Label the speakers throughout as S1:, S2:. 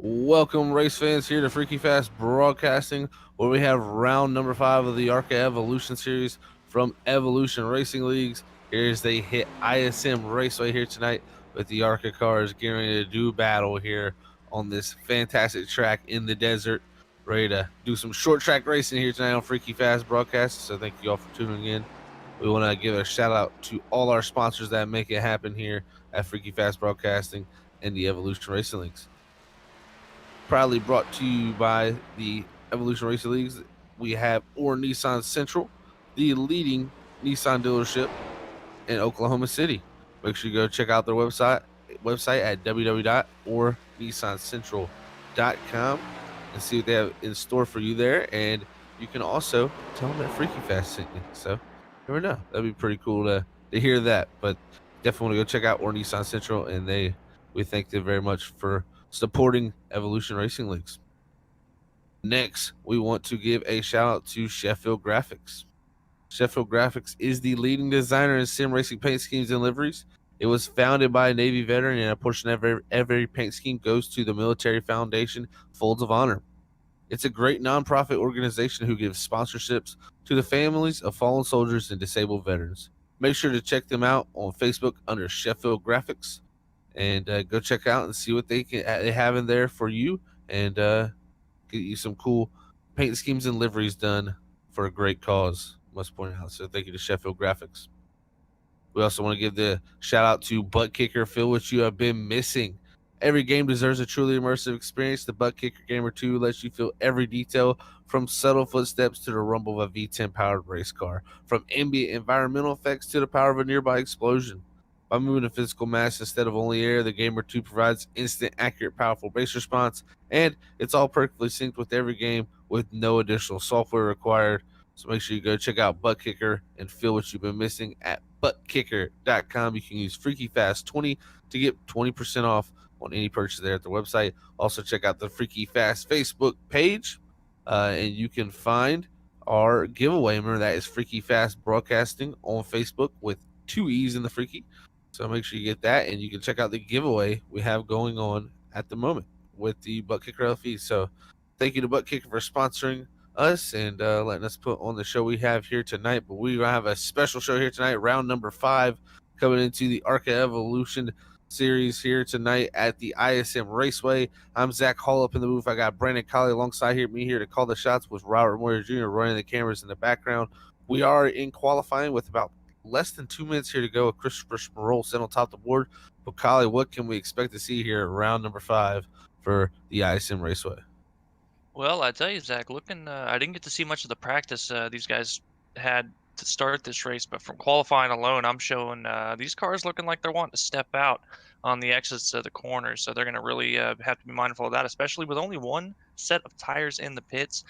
S1: Welcome, race fans, here to Freaky Fast Broadcasting, where we have round number 5 of the ARCA Evolution Series from Evolution Racing Leagues. Here's they hit ISM Raceway here tonight with the ARCA cars getting ready to do battle here on this fantastic track in the desert. Ready to do some short track racing here tonight on Freaky Fast Broadcast. So thank you all for tuning in. We want to give a shout out to all our sponsors that make it happen here at Freaky Fast Broadcasting and the Evolution Racing Leagues. Proudly brought to you by the Evolution Racing Leagues. We have Nissan Central, the leading Nissan dealership in Oklahoma City. Make sure you go check out their website at www.ornissancentral.com and see what they have in store for you there. And you can also tell them that Freaky Fast sent you. So you never know. That'd be pretty cool to hear that. But definitely want to go check out Nissan Central, and we thank them very much for supporting Evolution Racing Leagues. Next, we want to give a shout out to Sheffield Graphics. Sheffield Graphics is the leading designer in sim racing paint schemes and liveries. It was founded by a Navy veteran, and a portion of every paint scheme goes to the Military Foundation Folds of Honor. It's a great nonprofit organization who gives sponsorships to the families of fallen soldiers and disabled veterans. Make sure to check them out on Facebook under Sheffield Graphics, and go check out and see what they have in there for you, and get you some cool paint schemes and liveries done for a great cause, must point out. So thank you to Sheffield Graphics. We also want to give the shout out to ButtKicker. Feel what you have been missing. Every game deserves a truly immersive experience. The ButtKicker Gamer 2 lets you feel every detail, from subtle footsteps to the rumble of a V10 powered race car, from ambient environmental effects to the power of a nearby explosion. By moving a physical mass instead of only air, the Gamer 2 provides instant, accurate, powerful race response, and it's all perfectly synced with every game with no additional software required. So make sure you go check out ButtKicker and feel what you've been missing at ButtKicker.com. You can use FreakyFast20 to get 20% off on any purchase there at the website. Also, check out the Freaky Fast Facebook page, and you can find our giveaway. Remember, that is Freaky Fast Broadcasting on Facebook with 2 E's in the Freaky. So make sure you get that, and you can check out the giveaway we have going on at the moment with the ButtKicker LFE. So thank you to ButtKicker for sponsoring us and letting us put on the show we have here tonight. But we have a special show here tonight, round number 5, coming into the ARCA Evolution Series here tonight at the ISM Raceway. I'm Zach Hall up in the booth. I got Brandon Colley alongside me here to call the shots, with Robert Moyer Jr. running the cameras in the background. We are in qualifying with about less than 2 minutes here to go, with Christopher Smerol sitting on top of the board. But Colley, what can we expect to see here at round number 5 for the ISM Raceway?
S2: Well, I tell you, Zach, I didn't get to see much of the practice these guys had to start this race, but from qualifying alone, I'm showing these cars looking like they're wanting to step out on the exits of the corners. So they're going to really have to be mindful of that, especially with only one set of tires in the pits.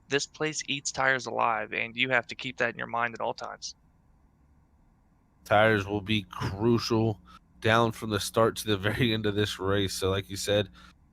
S2: This place eats tires alive, and you have to keep that in your mind at all times.
S1: Tires will be crucial down from the start to the very end of this race. So like you said,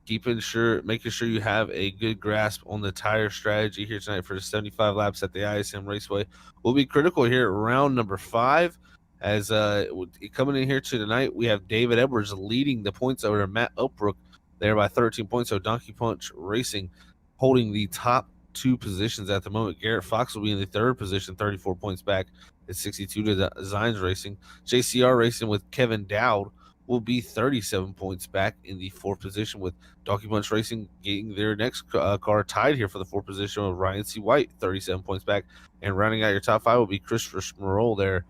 S1: making sure you have a good grasp on the tire strategy here tonight for the 75 laps at the ISM Raceway will be critical here at round number 5. As coming in here to tonight, we have David Edwards leading the points over Matt Upbrook there by 13 points. So Donkey Punch Racing holding the top 2 positions at the moment. Garrett Fox will be in the 3rd position, 34 points back at 62 Designs Racing. JCR Racing with Kevin Dowd will be 37 points back in the 4th position, with Donkey Punch Racing getting their next car tied here for the 4th position with Ryan C. White, 37 points back. And rounding out your top 5 will be Christopher Smerol there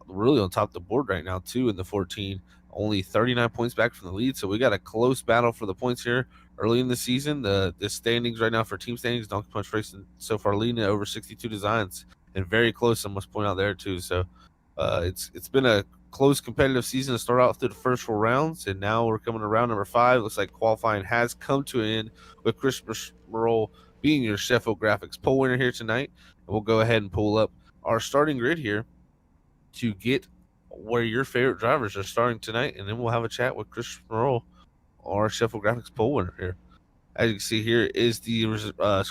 S1: really on top of the board right now, too, in the 14. Only 39 points back from the lead. So we got a close battle for the points here early in the season. The standings right now for team standings, Donkey Punch Racing so far leading at over 62 Designs, and very close, I must point out there, too. So it's been a close competitive season to start out through the first 4 rounds, and now we're coming to round number 5. Looks like qualifying has come to an end, with Christopher Smerol being your Sheffield Graphics pole winner here tonight. And we'll go ahead and pull up our starting grid here to get where your favorite drivers are starting tonight, and then we'll have a chat with Christopher Smerol, our Sheffield Graphics pole winner here As you can see here is the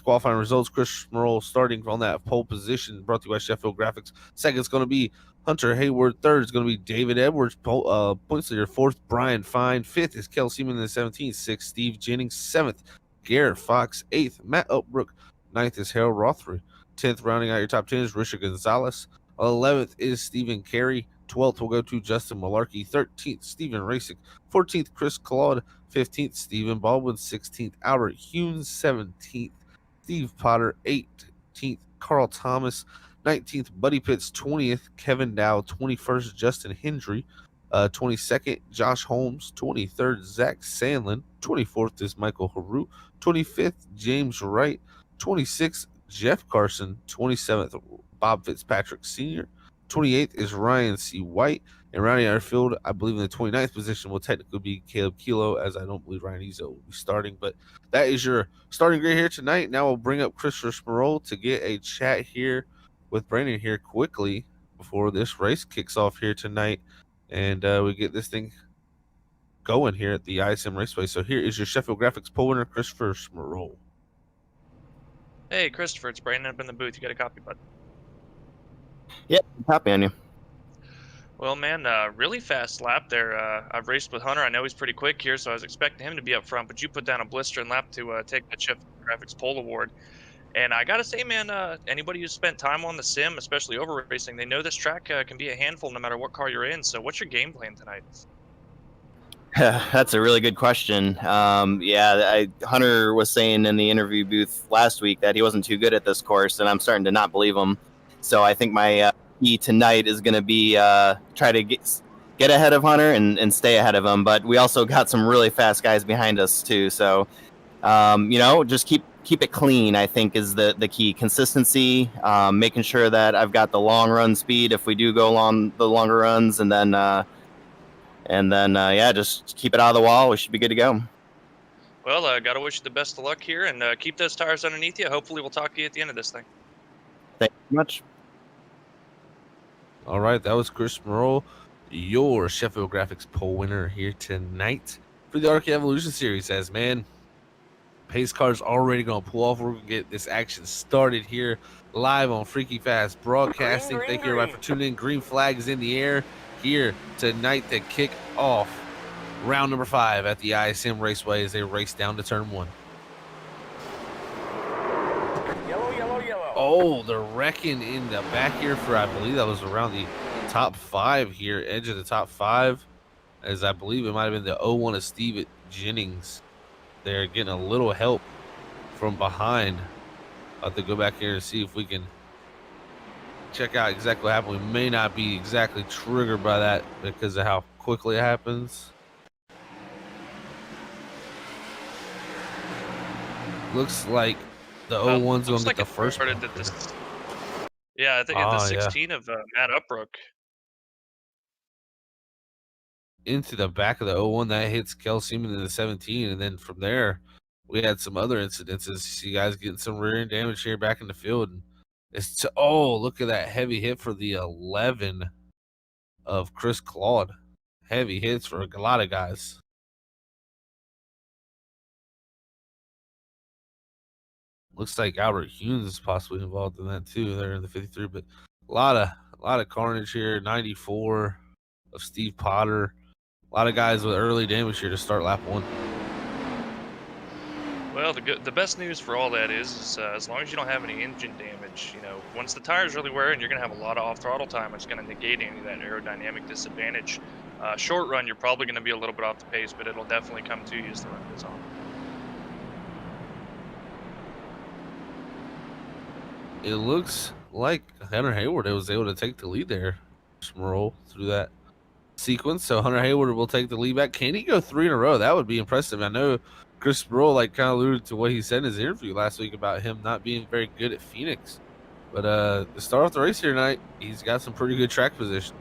S1: qualifying results. Chris Merle starting on that pole position, brought to you by Sheffield Graphics. Second is going to be Hunter Hayward. Third is going to be David Edwards. Points leader. Fourth, Brian Fine. Fifth is Kel Seaman in the 17th. Sixth, Steve Jennings. Seventh, Garrett Fox. Eighth, Matt Upbrook. Ninth is Harold Rothery. 10th, rounding out your top 10 is Richard Gonzalez. 11th is Stephen Carey. 12th will go to Justin Malarkey. 13th, Stephen Racing. 14th, Chris Claude. 15th, Stephen Baldwin. 16th, Albert Humes. 17th, Steve Potter. 18th, Carl Thomas. 19th, Buddy Pitts. 20th, Kevin Dow. 21st, Justin Hendry. 22nd, Josh Holmes. 23rd, Zach Sandlin. 24th is Michael Haru. 25th, James Wright. 26th, Jeff Carson. 27th, Bob Fitzpatrick Sr. 28th is Ryan C. White. And rounding our field, I believe in the 29th position will technically be Caleb Kilo, as I don't believe Ryan Ezo will be starting. But that is your starting grid here tonight. Now we'll bring up Christopher Smerol to get a chat here with Brandon here quickly before this race kicks off here tonight. And we get this thing going here at the ISM Raceway. So here is your Sheffield Graphics pole winner, Christopher Smerol.
S2: Hey, Christopher, it's Brandon up in the booth. You got a copy, bud?
S3: Yeah, copy on you.
S2: Well, man, really fast lap there. I've raced with Hunter. I know he's pretty quick here, so I was expecting him to be up front, but you put down a blistering lap to take that Sheffield Graphics pole award. And I got to say, man, anybody who's spent time on the sim, especially over racing, they know this track can be a handful no matter what car you're in. So what's your game plan tonight?
S3: That's a really good question. Hunter was saying in the interview booth last week that he wasn't too good at this course, and I'm starting to not believe him. So I think my key tonight is going to be try to get ahead of Hunter and stay ahead of him. But we also got some really fast guys behind us too. So just keep it clean, I think, is the key. Consistency, making sure that I've got the long run speed if we do go along the longer runs, and then just keep it out of the wall. We should be good to go.
S2: Well, got to wish you the best of luck here, and keep those tires underneath you. Hopefully we'll talk to you at the end of this thing.
S3: Thank you very much.
S1: All right, that was Chris Merle, your Sheffield Graphics pole winner here tonight for the ARCA Evolution Series. As man, pace car's already going to pull off. We're going to get this action started here live on Freaky Fast Broadcasting. Thank you everybody for tuning in. Green flag is in the air here tonight to kick off round number 5 at the ISM Raceway as they race down to turn 1.
S4: Yellow, yellow, yellow.
S1: Oh, they're wrecking in the back here for, I believe that was around the top 5 here, edge of the top 5, as I believe it might have been the 01 of Steve Jennings. They're getting a little help from behind. I'll have to go back here and see if we can check out exactly what happened. We may not be exactly triggered by that because of how quickly it happens. Looks like the 01's going to get the first one.
S2: Yeah, I think at the 16 of Matt Upbrook.
S1: Into the back of the 01, that hits Kel Seaman in the 17, and then from there, we had some other incidences. You see guys getting some rear end damage here back in the field. And look at that heavy hit for the 11 of Chris Claude. Heavy hits for a lot of guys. Looks like Albert Humes is possibly involved in that too. They're in the 53, but a lot of carnage here. 94 of Steve Potter. A lot of guys with early damage here to start lap 1.
S2: Well, the best news for all that is as long as you don't have any engine damage, once the tires really wear and you're going to have a lot of off-throttle time, it's going to negate any of that aerodynamic disadvantage. Short run, you're probably going to be a little bit off the pace, but it'll definitely come to you as the run goes on.
S1: It looks like Hunter Hayward was able to take the lead there. Roll through that sequence. So Hunter Hayward will take the lead back. Can he go 3 in a row? That would be impressive. I know Chris Sproul kind of alluded to what he said in his interview last week about him not being very good at Phoenix. But to start off the race here tonight, he's got some pretty good track position.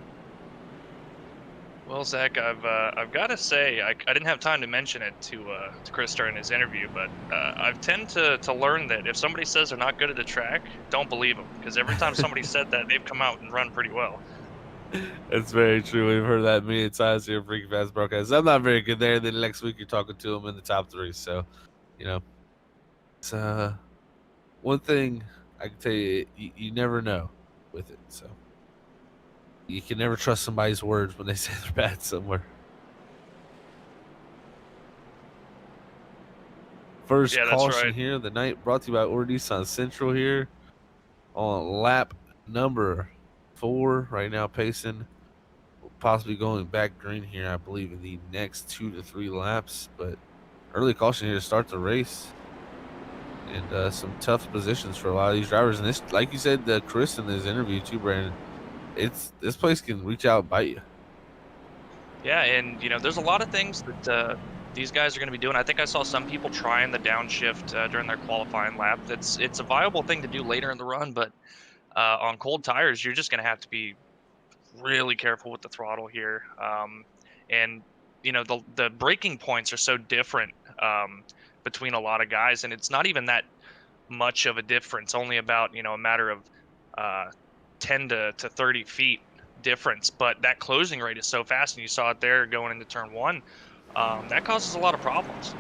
S2: Well, Zach, I've got to say, I didn't have time to mention it to Chris during his interview, but I've tend to learn that if somebody says they're not good at the track, don't believe them, because every time somebody said that, they've come out and run pretty well.
S1: That's very true. We've heard that many times here at Freaky Fast Broadcast. I'm not very good there. Then next week you're talking to him in the top 3. So, it's one thing I can tell you, you never know with it. So you can never trust somebody's words when they say they're bad somewhere. First
S2: Yeah, that's
S1: caution
S2: right.
S1: here of the night, brought to you by Ordis on Central here on lap number 4. Right now, pacing, possibly going back green here, I believe, in the next 2 to 3 laps. But early caution here to start the race. And some tough positions for a lot of these drivers. And this, like you said, Chris in his interview too, Brandon, this place can reach out and bite you.
S2: Yeah, and there's a lot of things that these guys are going to be doing. I think I saw some people trying the downshift during their qualifying lap. It's a viable thing to do later in the run, but on cold tires, you're just going to have to be really careful with the throttle here. And the braking points are so different between a lot of guys, and it's not even that much of a difference. Only about a matter of uh, 10 to 30 feet difference, but that closing rate is so fast, and you saw it there going into turn 1. That causes a lot of problems.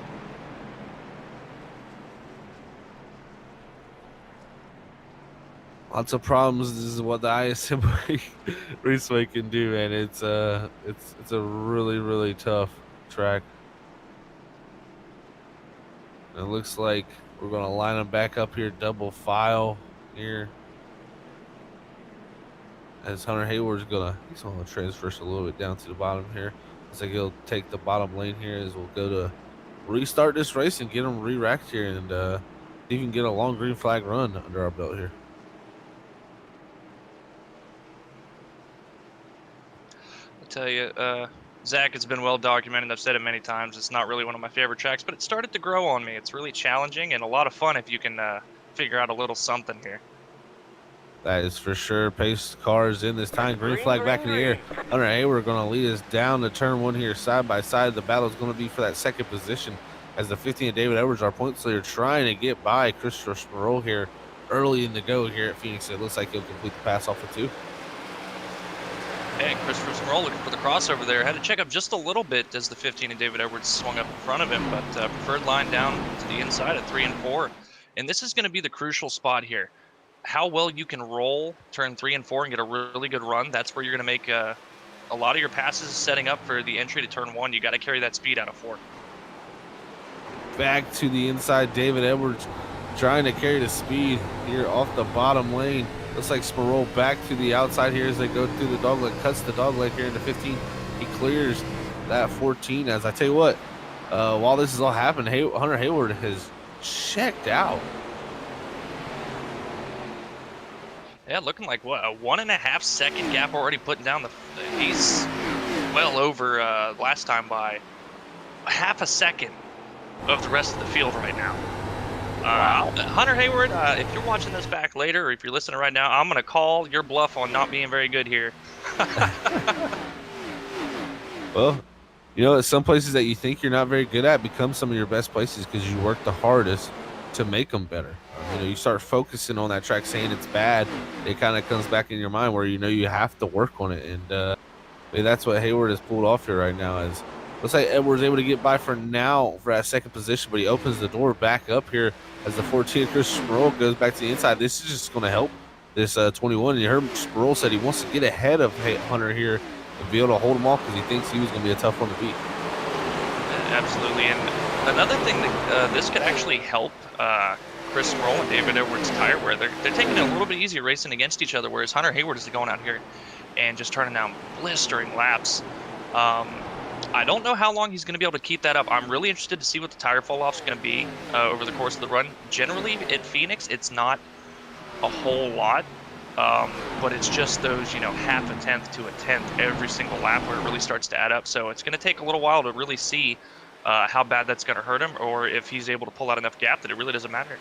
S1: Lots of problems. This is what the ISM raceway can do, and it's a really tough track. It looks like we're gonna line them back up here, double file here. As Hunter Hayward's he's gonna transfer a little bit down to the bottom here. Looks like he'll take the bottom lane here as we'll go to restart this race and get them re-racked here and even get a long green flag run under our belt here.
S2: I tell you, Zach, it's been well documented. I've said it many times. It's not really one of my favorite tracks, but it started to grow on me. It's really challenging and a lot of fun if you can figure out a little something here.
S1: That is for sure. Pace cars in this time. Green flag back in the air. Hunter Hayward going to lead us down to turn 1 here, side by side. The battle is going to be for that second position as the 15 of David Edwards, our point slayer, trying to get by Christopher Sparrow here early in the go here at Phoenix. It looks like he'll complete the pass off of 2.
S2: Hey, Christopher Sparrow looking for the crossover there. Had to check up just a little bit as the 15 and David Edwards swung up in front of him, but preferred line down to the inside at 3 and 4. And this is going to be the crucial spot here. How well you can roll turn 3 and 4 and get a really good run. That's where you're going to make a lot of your passes setting up for the entry to turn 1. You got to carry that speed out of 4.
S1: Back to the inside, David Edwards trying to carry the speed here off the bottom lane. Looks like Sparrow back to the outside here as they go through the dogleg, cuts the dogleg here into 15. He clears that 14. As I tell you what, while this is all happening, Hunter Hayward has checked out.
S2: Yeah, looking like what, a 1.5 second gap already putting down he's well over last time by a half a second of the rest of the field right now. Wow. Hunter Hayward, if you're watching this back later or if you're listening right now, I'm going to call your bluff on not being very good here.
S1: Well, some places that you think you're not very good at become some of your best places because you work the hardest to make them better. You start focusing on that track saying it's bad, it kind of comes back in your mind where you have to work on it. And that's what Hayward has pulled off here right now. Is looks like Edwards able to get by for now for that second position, but he opens the door back up here as the 14 Chris Sproul goes back to the inside. This is just going to help this 21. And you heard Sproul said he wants to get ahead of Hunter here and be able to hold him off because he thinks he was going to be a tough one to beat.
S2: Absolutely. And another thing that this could actually help Chris Sproul and David Edwards' tire wear. They're taking it a little bit easier racing against each other, whereas Hunter Hayward is going out here and just turning down blistering laps. I don't know how long he's going to be able to keep that up. I'm really interested to see what the tire fall-off is going to be over the course of the run. Generally, at Phoenix, it's not a whole lot, but it's just those, half a tenth to a tenth every single lap where it really starts to add up. So it's going to take a little while to really see how bad that's going to hurt him, or if he's able to pull out enough gap that it really doesn't matter.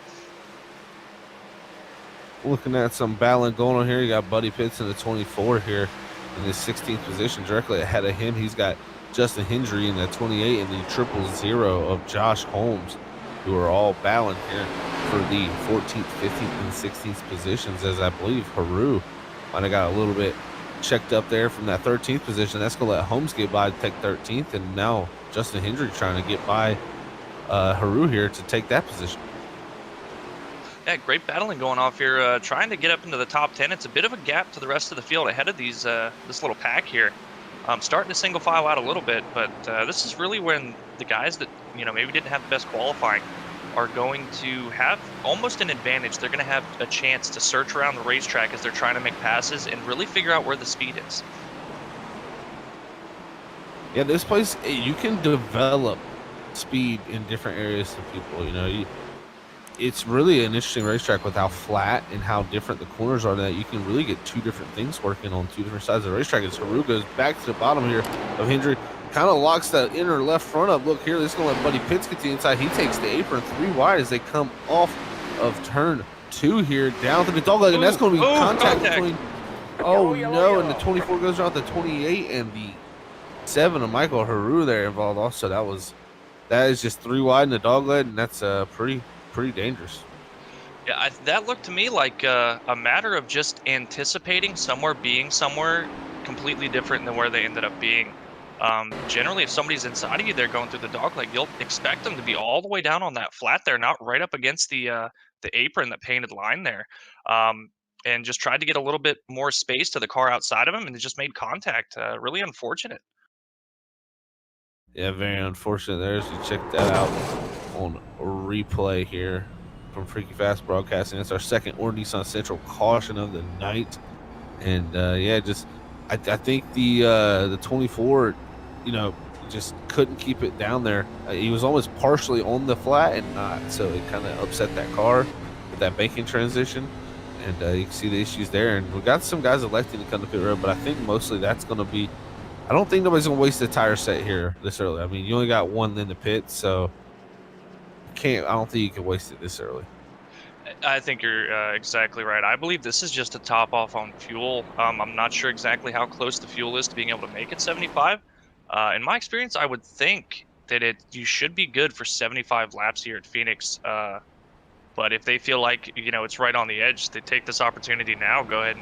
S1: Looking at some battling going on here, you got Buddy Pitts in the 24 here in the 16th position. Directly ahead of him, he's got Justin Hendry in the 28 and the 000 of Josh Holmes, who are all battling here for the 14th, 15th, and 16th positions, as I believe Haru might have got a little bit checked up there from that 13th position. That's going to let Holmes get by to take 13th, and now Justin Hendry trying to get by Haru here to take that position.
S2: Yeah, great battling going off here. Trying to get up into the top 10. It's a bit of a gap to the rest of the field ahead of these this little pack here. Starting to single file out a little bit, but this is really when the guys that maybe didn't have the best qualifying are going to have almost an advantage. They're going to have a chance to search around the racetrack as they're trying to make passes and really figure out where the speed is.
S1: Yeah, this place, you can develop speed in different areas of people. It's really an interesting racetrack with how flat and how different the corners are, that you can really get two different things working on two different sides of the racetrack. As Haru goes back to the bottom here of Hendry, kind of locks that inner left front up. Look here, this is going to let Buddy Pitts get to the inside. He takes the apron 3 wide as they come off of turn 2 here, down to the dogleg, and that's going to be contact between,
S4: Yellow.
S1: and the 24 goes around the 28, and the 7 of Michael Haru there involved also. That is just 3 wide in the dogleg, and that's pretty dangerous.
S2: Yeah, that looked to me like a matter of just anticipating being somewhere completely different than where they ended up being. Generally, if somebody's inside of you, they're going through the dogleg, you'll expect them to be all the way down on that flat there, not right up against the apron, the painted line there. And just tried to get a little bit more space to the car outside of him, and it just made contact. Really unfortunate.
S1: Yeah, very unfortunate there. So you check that out on a replay here from Freaky Fast Broadcasting. That's our second or Nissan Central caution of the night. And I think the 24, just couldn't keep it down there. He was almost partially on the flat and not, so it kind of upset that car with that banking transition. And you can see the issues there. And we got some guys electing to come to pit road, but I think mostly that's going to be. I don't think nobody's going to waste a tire set here this early. I mean, you only got one in the pit, so I don't think you can waste it this early.
S2: I think you're exactly right. I believe this is just a top off on fuel. I'm not sure exactly how close the fuel is to being able to make it 75. In my experience, I would think that you should be good for 75 laps here at Phoenix. But if they feel like it's right on the edge, they take this opportunity now. Go ahead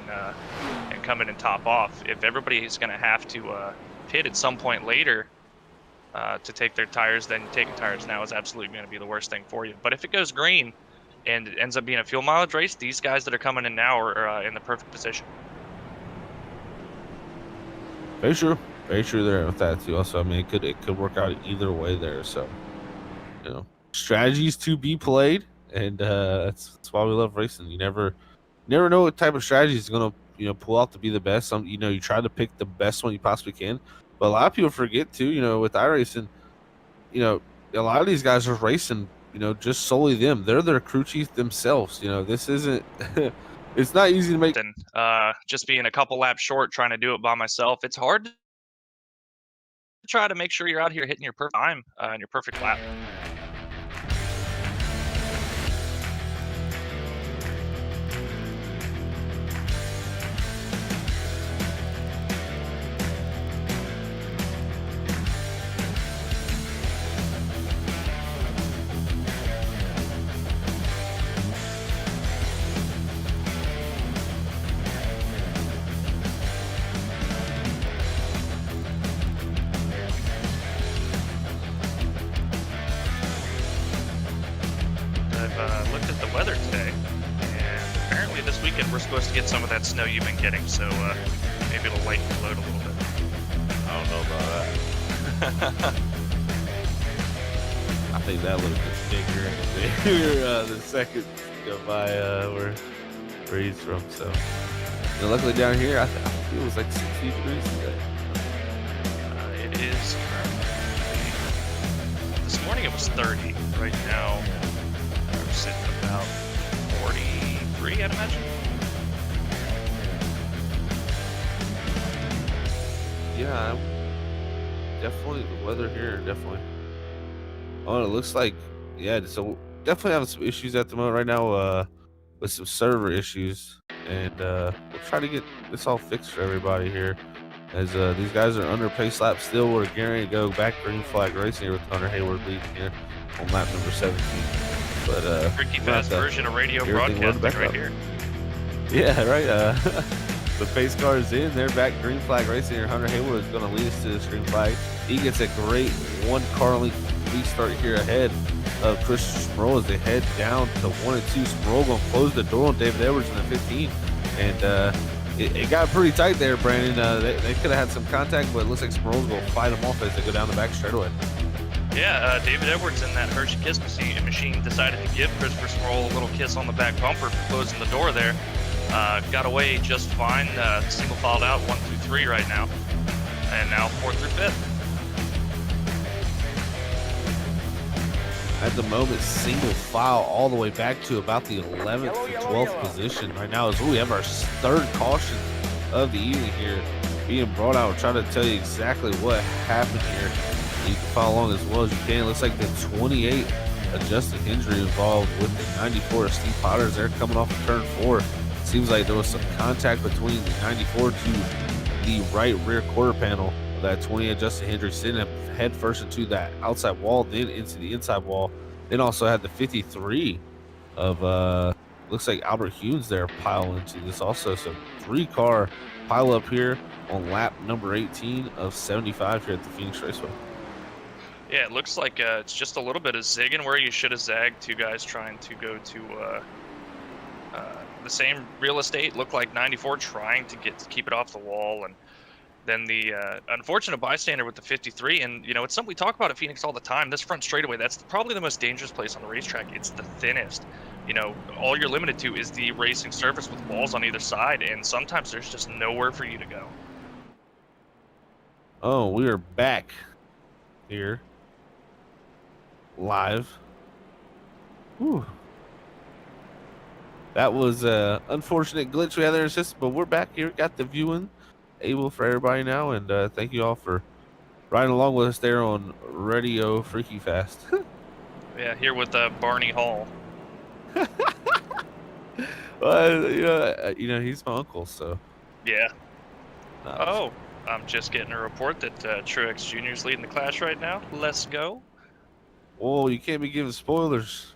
S2: and come in and top off. If everybody is going to have to pit at some point later to take their tires, then taking tires now is absolutely going to be the worst thing for you. But if it goes green and it ends up being a fuel mileage race, these guys that are coming in now are in the perfect position.
S1: Very true there with that too. Also, I mean, it could work out either way there. So, strategies to be played, and that's why we love racing. You never know what type of strategy is going to pull out to be the best. You try to pick the best one you possibly can, but a lot of people forget too. With iRacing, a lot of these guys are racing. Just solely them. They're their crew chief themselves. This isn't. It's not easy to make.
S2: And just being a couple laps short, trying to do it by myself, it's hard to try to make sure you're out here hitting your perfect time and your perfect lap. I've looked at the weather today, and apparently this weekend we're supposed to get some of that snow you've been getting, so maybe it'll lighten the load a little bit.
S1: I don't know about that. I think that looked bigger the second go by where he's from. So, luckily down here, I think it was like 60 degrees today.
S2: It is currently, this morning it was 30. Right now, we're sitting at about 43, I'd imagine.
S1: Yeah, definitely the weather here, definitely. Oh, it looks like, so definitely having some issues at the moment right now with some server issues. And we'll try to get this all fixed for everybody here. As these guys are under pace lap still. We're getting to go back green flag racing here with Hunter Hayward leading here on lap number 17. But
S2: Freaky fast version of radio broadcasting right here.
S1: Yeah, right. The pace car is in. They're back green flag racing here. Hunter Hayward is going to lead us to this green flag. He gets a great one car length restart here ahead of Christian Sproul as they head down to 1 and 2. Sproul gonna close the door on David Edwards in the 15, and it got pretty tight there, Brandon. They could have had some contact, but it looks like Sproul's gonna fight them off as they go down the back straightaway.
S2: Yeah, David Edwards in that Hershey Kiss machine decided to give Christopher Sproul a little kiss on the back bumper for closing the door there. Got away just fine. Single filed out 1 through 3 right now, and now 4 through 5th.
S1: At the moment, single file all the way back to about the 11th to 12th position right now as we have our third caution of the evening here being brought out. We'll try to tell you exactly what happened here. You can follow along as well as you can. It looks like the 28 Justin Hendry involved with the 94 of Steve Potters. They're coming off of turn 4. Seems like there was some contact between the 94 to the right rear quarter panel of that 28 Justin Hendry, sitting up head first into that outside wall, then into the inside wall. Then also had the 53 of looks like Albert Hunes there pile into this also. So 3-car pile up here on lap number 18 of 75 here at the Phoenix Raceway.
S2: Yeah, it looks like it's just a little bit of zigging where you should have zagged. 2 guys trying to go to the same real estate. Looked like 94 trying to keep it off the wall, and then the unfortunate bystander with the 53. And you know, it's something we talk about at Phoenix all the time. This front straightaway, that's probably the most dangerous place on the racetrack. It's the thinnest. You know, all you're limited to is the racing surface with walls on either side, and sometimes there's just nowhere for you to go.
S1: Oh, we are back here live. Whew. That was a unfortunate glitch we had there in the system, but we're back here. Got the viewing able for everybody now, and thank you all for riding along with us there on Radio Freaky Fast.
S2: Yeah, here with Barney Hall.
S1: Well, you know, he's my uncle, so.
S2: Yeah. Oh, I'm just getting a report that Truex Jr. is leading the class right now. Let's go.
S1: Whoa, you can't be giving spoilers.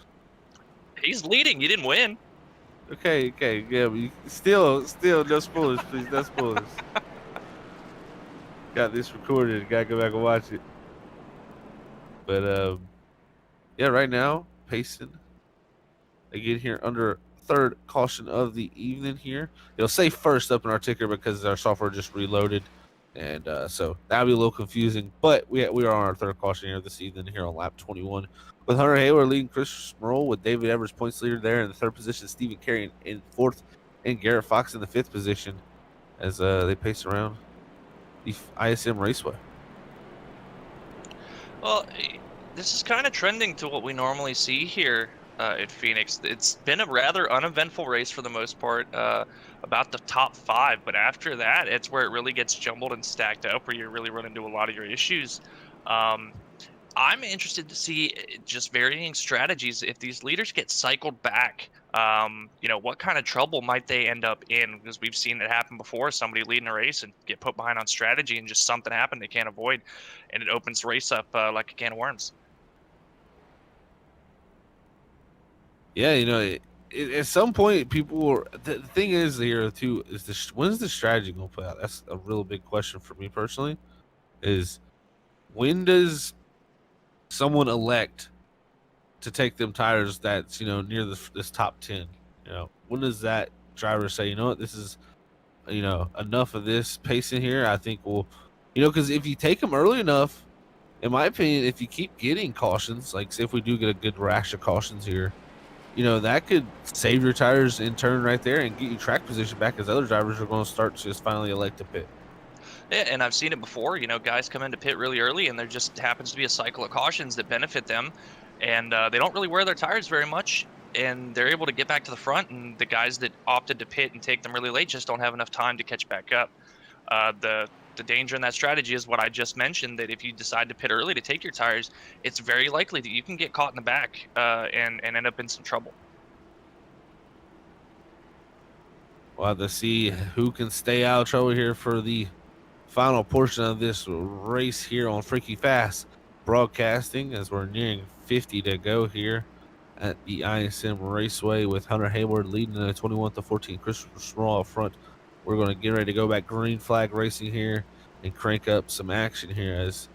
S2: He's leading. You didn't win.
S1: Okay, yeah, but you, still, no spoilers, please, no spoilers. Got this recorded. Gotta go back and watch it. But yeah, right now pacing again here under third caution of the evening here. It'll say first up in our ticker because our software just reloaded, and so that'll be a little confusing. But we are on our third caution here this evening here on lap 21 with Hunter Hayward leading Chris Sproul, with David Evers points leader there in the third position, Stephen Carey in fourth, and Garrett Fox in the fifth position as they pace around the ISM Raceway.
S2: Well, this is kind of trending to what we normally see here at Phoenix. It's been a rather uneventful race for the most part, about the top 5, but after that, it's where it really gets jumbled and stacked up, where you really run into a lot of your issues. I'm interested to see just varying strategies if these leaders get cycled back. You know, what kind of trouble might they end up in? Because we've seen it happen before. Somebody leading a race and get put behind on strategy, and just something happen they can't avoid, and it opens the race up like a can of worms.
S1: Yeah, you know, at some point, people the thing is here too is when's the strategy gonna play out? That's a real big question for me personally. Is when does someone elect to take them tires that's, you know, near this top 10? You know, when does that driver say, you know what, this is, you know, enough of this pacing here? I think we'll, you know, because if you take them early enough, in my opinion, if you keep getting cautions, like say if we do get a good rash of cautions here, you know, that could save your tires in turn right there and get you track position back, as other drivers are going to start to just finally elect to pit.
S2: Yeah, and I've seen it before. You know, guys come into pit really early, and there just happens to be a cycle of cautions that benefit them, and they don't really wear their tires very much, and they're able to get back to the front, and the guys that opted to pit and take them really late just don't have enough time to catch back up. The danger in that strategy is what I just mentioned, that if you decide to pit early to take your tires, it's very likely that you can get caught in the back and end up in some trouble.
S1: We'll have to see who can stay out of trouble here for the final portion of this race here on Freaky Fast Broadcasting, as we're nearing 50 to go here at the ISM Raceway, with Hunter Hayward leading in the 21-14. Christopher Sproul up front. We're going to get ready to go back green flag racing here and crank up some action here, as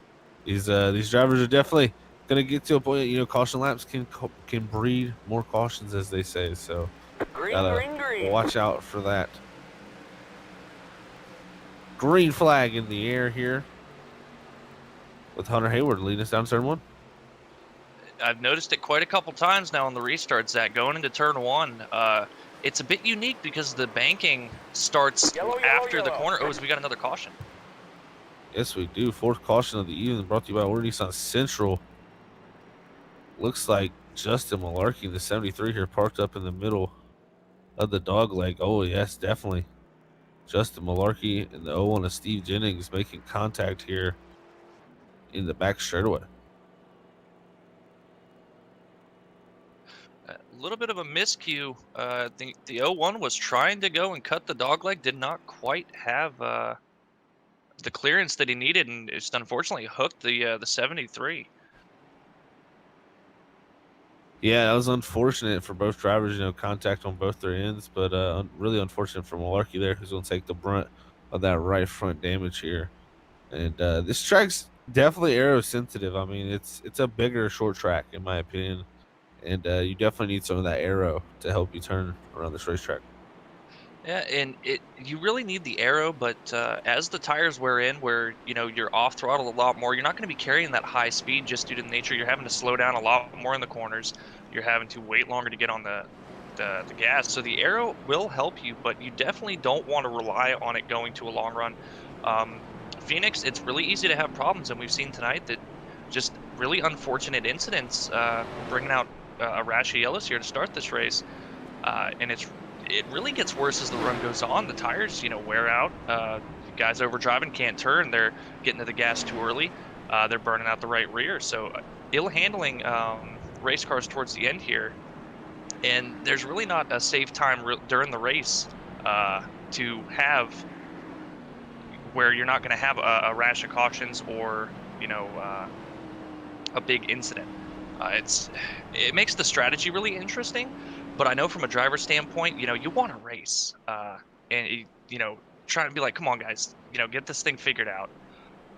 S1: these drivers are definitely gonna get to a point. Caution laps can breed more cautions, as they say. So
S4: Green,
S1: gotta
S4: green, green.
S1: watch out for that. Green flag in the air here, with Hunter Hayward leading us down turn 1.
S2: I've noticed it quite a couple times now on the restarts, Zach, going into turn 1. It's a bit unique because the banking starts
S4: Yellow, yellow,
S2: after the
S4: yellow.
S2: corner. Oh, so we got another caution.
S1: Yes, we do. Fourth caution of the evening, brought to you by Order Nissan Central. Looks like Justin Malarkey, the 73 here, parked up in the middle of the dog leg. Oh, yes, definitely. Justin Malarkey and the 0-1 of Steve Jennings making contact here in the back straightaway.
S2: A little bit of a miscue. The 0-1 was trying to go and cut the dog leg, did not quite have the clearance that he needed, and just unfortunately hooked the 73.
S1: Yeah, that was unfortunate for both drivers, contact on both their ends, but really unfortunate for Malarkey there, who's going to take the brunt of that right front damage here. And this track's definitely aero sensitive. I mean, it's a bigger short track, in my opinion, and you definitely need some of that aero to help you turn around this racetrack.
S2: Yeah, and you really need the aero, but as the tires wear in, where you're off throttle a lot more, you're not going to be carrying that high speed just due to the nature. You're having to slow down a lot more in the corners. You're having to wait longer to get on the gas. So the aero will help you, but you definitely don't want to rely on it going to a long run. Phoenix, it's really easy to have problems, and we've seen tonight that just really unfortunate incidents bringing out a rash of yellows here to start this race, and it really gets worse as the run goes on. The tires, wear out. Guys overdriving can't turn. They're getting to the gas too early. They're burning out the right rear. So ill handling race cars towards the end here. And there's really not a safe time during the race to have where you're not going to have a rash of cautions or, a big incident. It makes the strategy really interesting. But I know from a driver standpoint, you want to race, and trying to be like, come on, guys, get this thing figured out.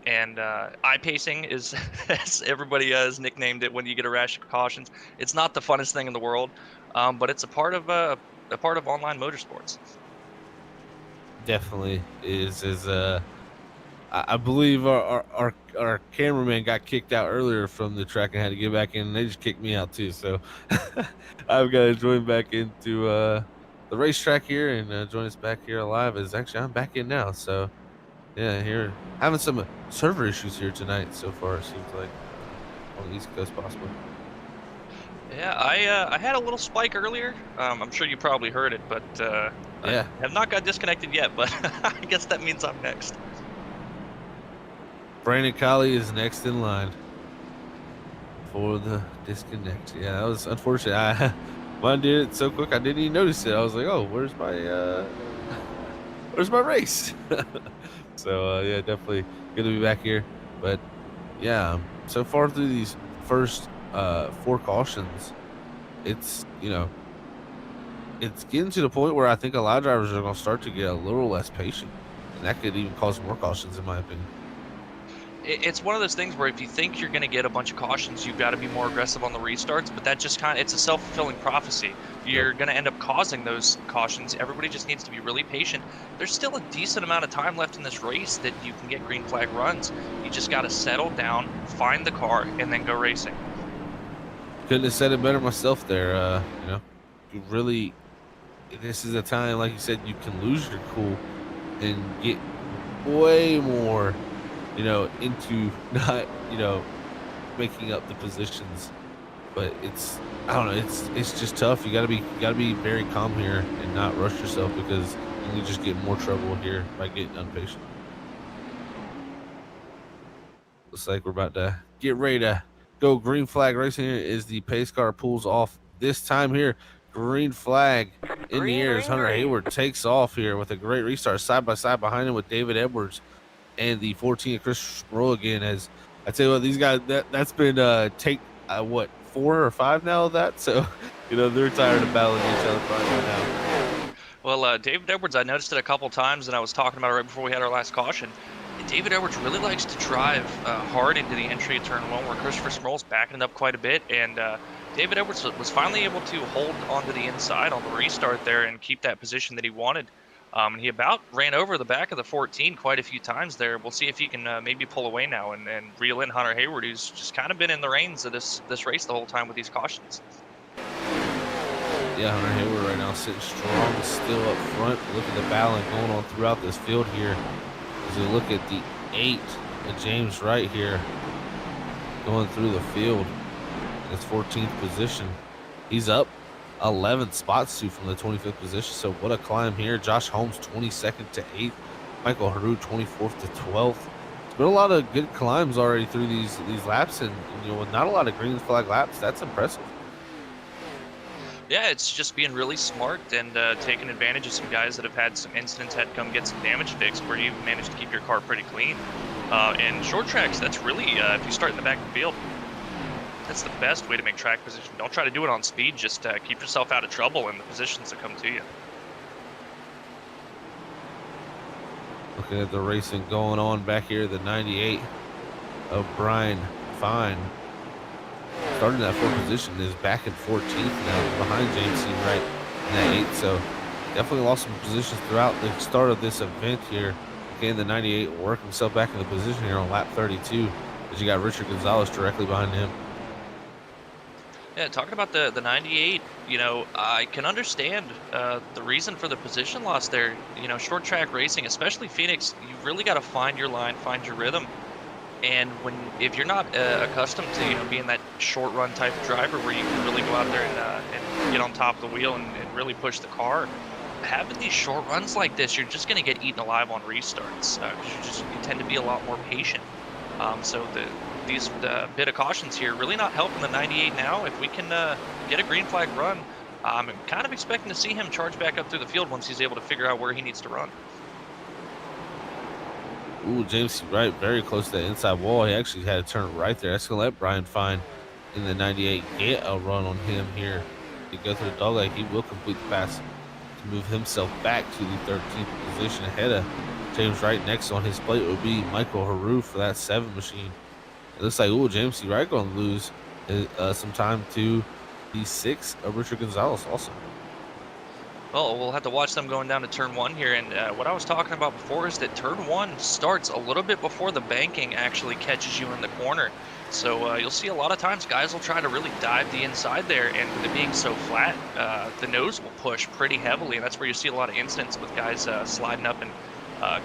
S2: And eye-pacing is, as everybody has nicknamed it, when you get a rash of cautions. It's not the funnest thing in the world, but it's a part of online motorsports.
S1: Definitely is. I believe our cameraman got kicked out earlier from the track and had to get back in, and they just kicked me out too. So I've got to join back into the racetrack here and join us back here live. As actually I'm back in now. So yeah, here having some server issues here tonight so far. It seems like on the East Coast possibly.
S2: Yeah, I had a little spike earlier. I'm sure you probably heard it, but
S1: Yeah.
S2: I have not got disconnected yet. But I guess that means I'm next.
S1: Brandon Colley is next in line for the disconnect. Yeah, that was unfortunate. Mine did it so quick I didn't even notice it. I was like, oh, where's my race? So yeah, definitely good to be back here. But yeah, so far through these first 4 cautions, it's it's getting to the point where I think a lot of drivers are going to start to get a little less patient, and that could even cause more cautions, in my opinion.
S2: It's one of those things where if you think you're going to get a bunch of cautions, you've got to be more aggressive on the restarts, but that just it's a self-fulfilling prophecy. You're going to end up causing those cautions. Everybody just needs to be really patient. There's still a decent amount of time left in this race that you can get green flag runs. You just got to settle down, find the car, and then go racing.
S1: Couldn't have said it better myself there. You really, this is a time, like you said, you can lose your cool and get way more into not, making up the positions. But I don't know, it's just tough. You gotta be very calm here and not rush yourself, because you just get more trouble here by getting impatient. Looks like we're about to get ready to go green flag racing here as the pace car pulls off. This time here, green flag in the air as Hunter Hayward takes off here with a great restart side by side behind him with David Edwards and the 14 of Chris Sproul again. As I tell you what, these guys, that's been take 4 or 5 now of that. So they're tired of battling each other right now.
S2: Well, David Edwards, I noticed it a couple times, and I was talking about it right before we had our last caution. David Edwards really likes to drive hard into the entry of turn 1, where Christopher Smroll's backing it up quite a bit, and David Edwards was finally able to hold onto the inside on the restart there and keep that position that he wanted. And he about ran over the back of the 14 quite a few times there. We'll see if he can maybe pull away now and reel in Hunter Hayward, who's just kind of been in the reins of this race the whole time with these cautions.
S1: Yeah, Hunter Hayward right now sitting strong still up front. Look at the battle going on throughout this field here. As you look at the 8 of James Wright here going through the field in his 14th position. He's up 11 spots to from the 25th position. So what a climb here. Josh Holmes 22nd to 8th. Michael Haru 24th to 12th. It's been a lot of good climbs already through these laps, and you know, with not a lot of green flag laps, that's impressive.
S2: Yeah, it's just being really smart and taking advantage of some guys that have had some incidents, had to come get some damage fixed, where you managed to keep your car pretty clean. And short tracks, that's really, if you start in the back of the field, that's the best way to make track position. Don't try to do it on speed, just keep yourself out of trouble in the positions that come to you.
S1: Looking at the racing going on back here, the 98 of Brian Fine. Starting that 4th position, is back in 14th now behind James C. Wright in that 8th. So definitely lost some positions throughout the start of this event here. Again, the 98 will work himself back in the position here on lap 32, as you got Richard Gonzalez directly behind him.
S2: Yeah, talking about the 98, you know, I can understand the reason for the position loss there. You know, short track racing, especially Phoenix, you really got to find your line, find your rhythm. And if you're not accustomed to, you know, being that short run type of driver where you can really go out there and get on top of the wheel and really push the car, having these short runs like this, you're just going to get eaten alive on restarts because you tend to be a lot more patient. So these bit of cautions here really not helping the 98 now. If we can get a green flag run, I'm kind of expecting to see him charge back up through the field once he's able to figure out where he needs to run.
S1: Ooh, James C. Wright very close to that inside wall. He actually had to turn right there. That's going to let Brian Fine in the 98 get a run on him here. To go through the dogleg, he will complete the pass to move himself back to the 13th position ahead of James Wright. Next on his plate would be Michael Haru for that 7 machine. It looks like, ooh, James C. Wright going to lose some time to the 6 of Richard Gonzalez also.
S2: Well, we'll have to watch them going down to turn 1 here. And what I was talking about before is that turn 1 starts a little bit before the banking actually catches you in the corner. So you'll see a lot of times guys will try to really dive the inside there, and with it being so flat, the nose will push pretty heavily, and that's where you see a lot of incidents with guys sliding up and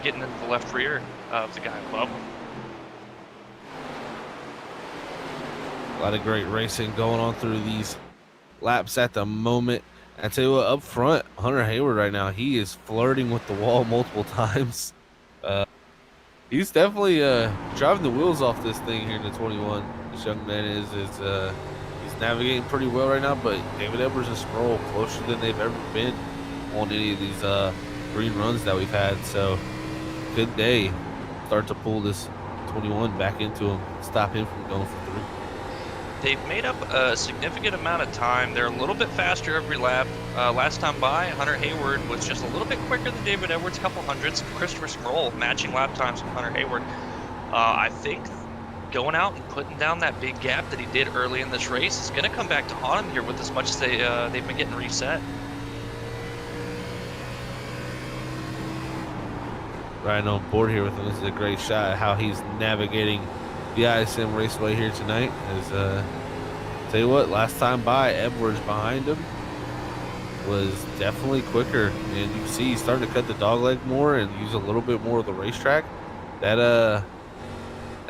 S2: getting into the left rear of the guy above them.
S1: A lot of great racing going on through these laps at the moment. I tell you what, up front, Hunter Hayward right now, he is flirting with the wall multiple times. He's definitely driving the wheels off this thing here in the 21. This young man is he's navigating pretty well right now, but David Edwards and Sproul closer than they've ever been on any of these green runs that we've had. So good day. Start to pull this 21 back into him, stop him from going for 3.
S2: They've made up a significant amount of time. They're a little bit faster every lap. Last time by, Hunter Hayward was just a little bit quicker than David Edwards, a couple hundredths. Christopher Smroll matching lap times with Hunter Hayward. I think going out and putting down that big gap that he did early in this race is going to come back to haunt him here with as much as they've been getting reset.
S1: Right on board here with him. This is a great shot at how he's navigating the ISM Raceway here tonight. As tell you what, last time by, Edwards behind him was definitely quicker, and you see he's starting to cut the dogleg more and use a little bit more of the racetrack. That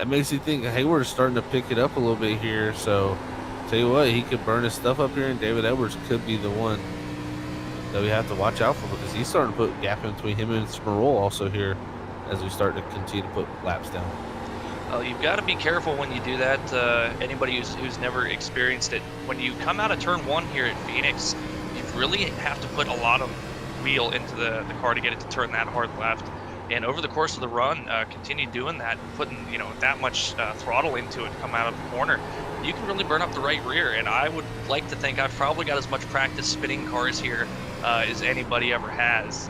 S1: makes you think Hayward is starting to pick it up a little bit here. So tell you what, he could burn his stuff up here, and David Edwards could be the one that we have to watch out for, because he's starting to put gap in between him and Smerol also here as we start to continue to put laps down.
S2: You've got to be careful when you do that. Anybody who's never experienced it, when you come out of turn 1 here at Phoenix, you really have to put a lot of wheel into the car to get it to turn that hard left. And over the course of the run, continue doing that, putting that much throttle into it, come out of the corner, you can really burn up the right rear. And I would like to think I've probably got as much practice spinning cars here as anybody ever has.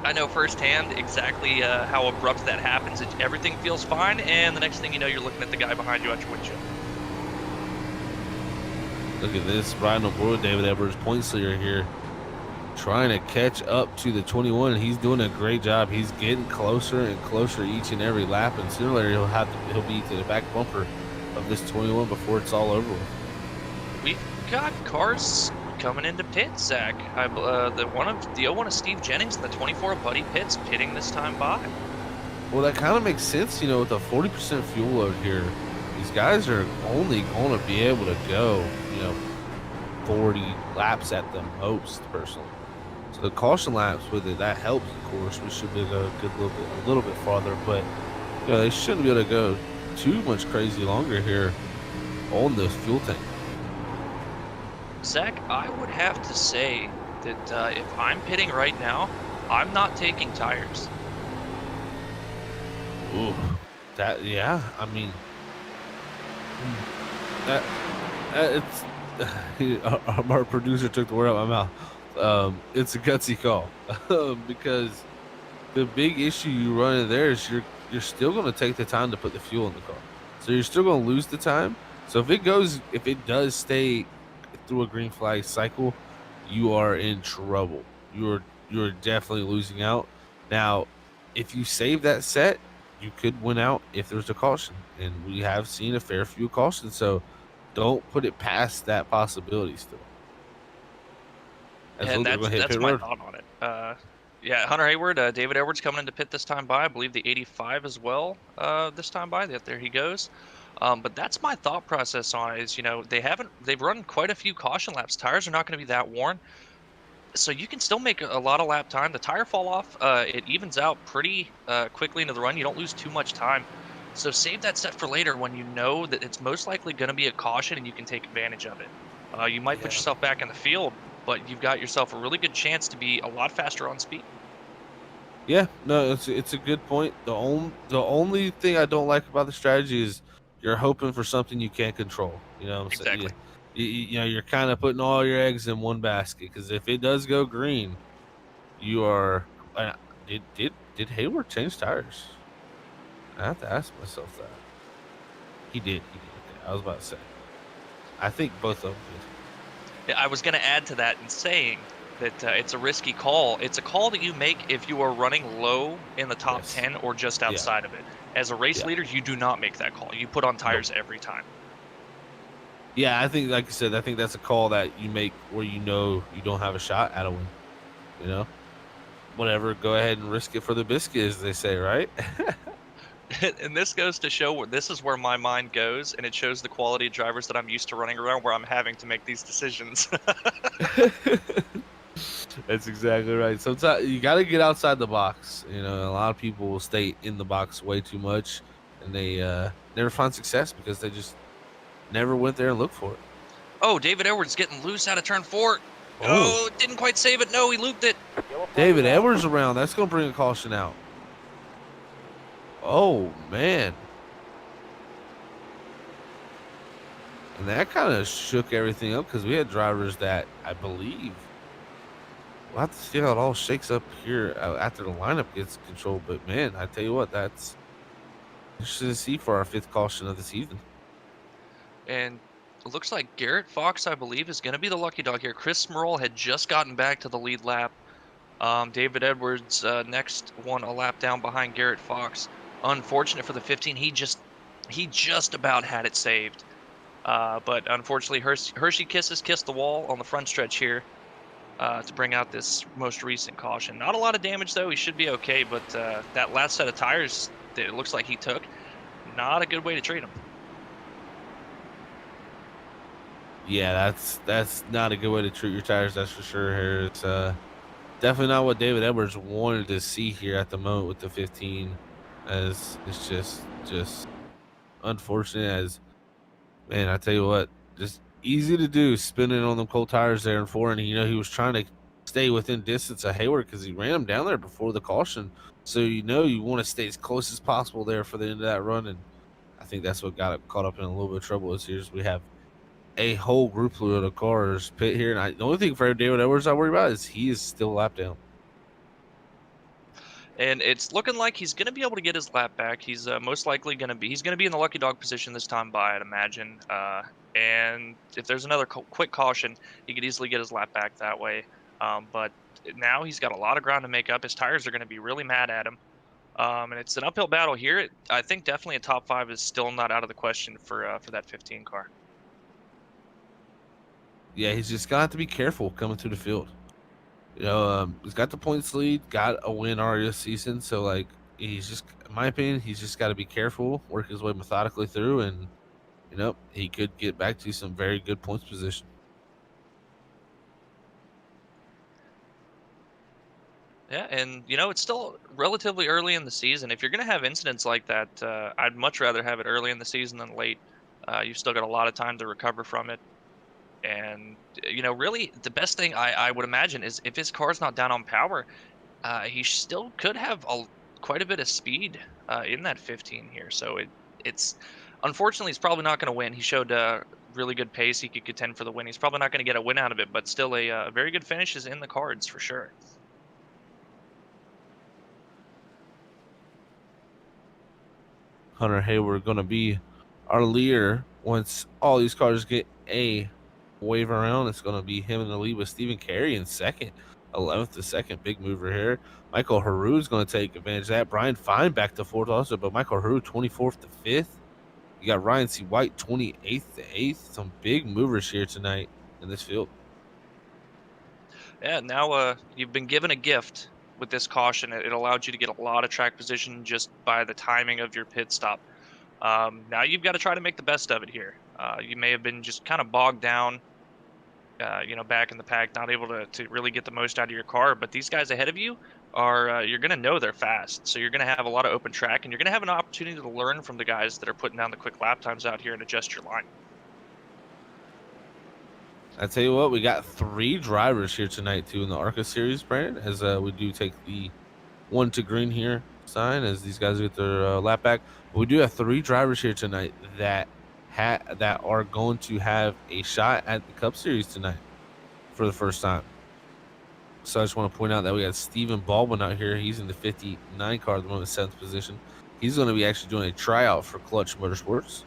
S2: I know firsthand exactly how abrupt that happens. Everything feels fine, and the next thing you know, you're looking at the guy behind you at your windshield.
S1: Look at this, riding on board David Edwards, point leader here, trying to catch up to the 21. He's doing a great job. He's getting closer and closer each and every lap, and sooner or later he'll be to the back bumper of this 21 before it's all over with.
S2: We've got cars coming into pits, Zach. The 01 of Steve Jennings and the 24 of Buddy Pitts pitting this time by.
S1: Well, that kind of makes sense, with a 40% fuel load here. These guys are only going to be able to go, 40 laps at the most, personally. So the caution laps with it, that helps, of course. We should be able to go a little bit farther, but they shouldn't be able to go too much crazy longer here on this fuel tank.
S2: Zach, I would have to say that if I'm pitting right now, I'm not taking tires.
S1: Ooh, yeah. I mean, it's our producer took the word out of my mouth. It's a gutsy call because the big issue you run in there is you're still going to take the time to put the fuel in the car, so you're still going to lose the time. So if it does stay through a green flag cycle, you are in trouble. You're definitely losing out. Now, if you save that set, you could win out if there's a caution, and we have seen a fair few cautions. So don't put it past that possibility still.
S2: And that's my thought on it. Yeah, Hunter Hayward, David Edwards coming into pit this time by. I believe the 85 as well this time by. There he goes. But that's my thought process on it. Is they've run quite a few caution laps. Tires are not going to be that worn, so you can still make a lot of lap time. The tire fall off, it evens out pretty quickly into the run. You don't lose too much time. So save that set for later when you know that it's most likely going to be a caution and you can take advantage of it. You might put yourself back in the field, but you've got yourself a really good chance to be a lot faster on speed.
S1: Yeah, no, it's a good point. The only thing I don't like about the strategy is you're hoping for something you can't control.
S2: Exactly.
S1: So you're kind of putting all your eggs in one basket, because if it does go green, you are. Did Hayward change tires? I have to ask myself that. He did. Okay, I was about to say. I think both of them did.
S2: I was going to add to that in saying that it's a risky call. It's a call that you make if you are running low in the top 10 or just outside of it. As a race leader, you do not make that call. You put on tires every time.
S1: Yeah, I think, like you said, I think that's a call that you make where you don't have a shot at a win. Whatever, go ahead and risk it for the biscuit, as they say, right?
S2: And this goes to show this is where my mind goes, and it shows the quality of drivers that I'm used to running around, where I'm having to make these decisions.
S1: That's exactly right. Sometimes you got to get outside the box. A lot of people will stay in the box way too much, and they never find success because they just never went there and looked for it.
S2: Oh, David Edwards getting loose out of turn 4. Oh, didn't quite save it. No, he looped it.
S1: David Edwards around. That's going to bring a caution out. Oh, man. And that kind of shook everything up, because we had drivers that, I believe, we'll have to see how it all shakes up here after the lineup gets controlled. But, man, I tell you what, that's interesting to see for our 5th caution of the season.
S2: And it looks like Garrett Fox, I believe, is going to be the lucky dog here. Chris Smerl had just gotten back to the lead lap. David Edwards next one a lap down behind Garrett Fox. Unfortunate for the 15. He just about had it saved. But unfortunately, Hershey Kisses kissed the wall on the front stretch here to bring out this most recent caution. Not a lot of damage, though. He should be okay, but that last set of tires that it looks like he took, not a good way to treat him.
S1: Yeah, that's not a good way to treat your tires, that's for sure here. It's definitely not what David Edwards wanted to see here at the moment with the 15, as it's just unfortunate. As, man, I tell you what, just easy to do, spinning on them cold tires there in 4, and he was trying to stay within distance of Hayward because he ran him down there before the caution. So you want to stay as close as possible there for the end of that run, and I think that's what got caught up in a little bit of trouble this year. We have a whole group of cars pit here, and the only thing for David Edwards I worry about is he is still lap down.
S2: And it's looking like he's going to be able to get his lap back. He's most likely going to be in the lucky dog position this time by, I'd imagine. And if there's another quick caution, he could easily get his lap back that way. But now he's got a lot of ground to make up. His tires are going to be really mad at him. And it's an uphill battle here. I think definitely a top 5 is still not out of the question for that 15 car.
S1: Yeah, he's just gonna have to be careful coming through the field. He's got the points lead, got a win already this season, so like he's just, in my opinion, he's just got to be careful, work his way methodically through, and he could get back to some very good points position.
S2: Yeah, and it's still relatively early in the season. If you're going to have incidents like that, I'd much rather have it early in the season than late. You've still got a lot of time to recover from it. And really, the best thing I would imagine is if his car's not down on power, he still could have quite a bit of speed in that 15 here. So it's unfortunately he's probably not going to win. He showed really good pace. He could contend for the win. He's probably not going to get a win out of it, but still a very good finish is in the cards for sure.
S1: Hunter Hayward going to be our leader once all these cars get a wave around. It's going to be him in the lead with Stephen Carey in second, 11th to second. Big mover here. Michael Haru is going to take advantage of that. Brian Fine back to fourth also, but Michael Haru 24th to fifth. You got Ryan C. White 28th to 8th. Some big movers here tonight in this field.
S2: Yeah, now you've been given a gift with this caution. It allowed you to get a lot of track position just by the timing of your pit stop. Now you've got to try to make the best of it here. You may have been just kind of bogged down, back in the pack, not able to really get the most out of your car. But these guys ahead of you are, you're going to know they're fast. So you're going to have a lot of open track, and you're going to have an opportunity to learn from the guys that are putting down the quick lap times out here and adjust your line.
S1: I tell you what, we got 3 drivers here tonight too in the ARCA series, Brandon, as we do take the 1 to green here sign as these guys get their lap back. But we do have 3 drivers here tonight that are going to have a shot at the Cup Series tonight for the first time. So I just want to point out that we got Stephen Baldwin out here. He's in the 59 car at the moment, 7th position. He's going to be actually doing a tryout for Clutch Motorsports.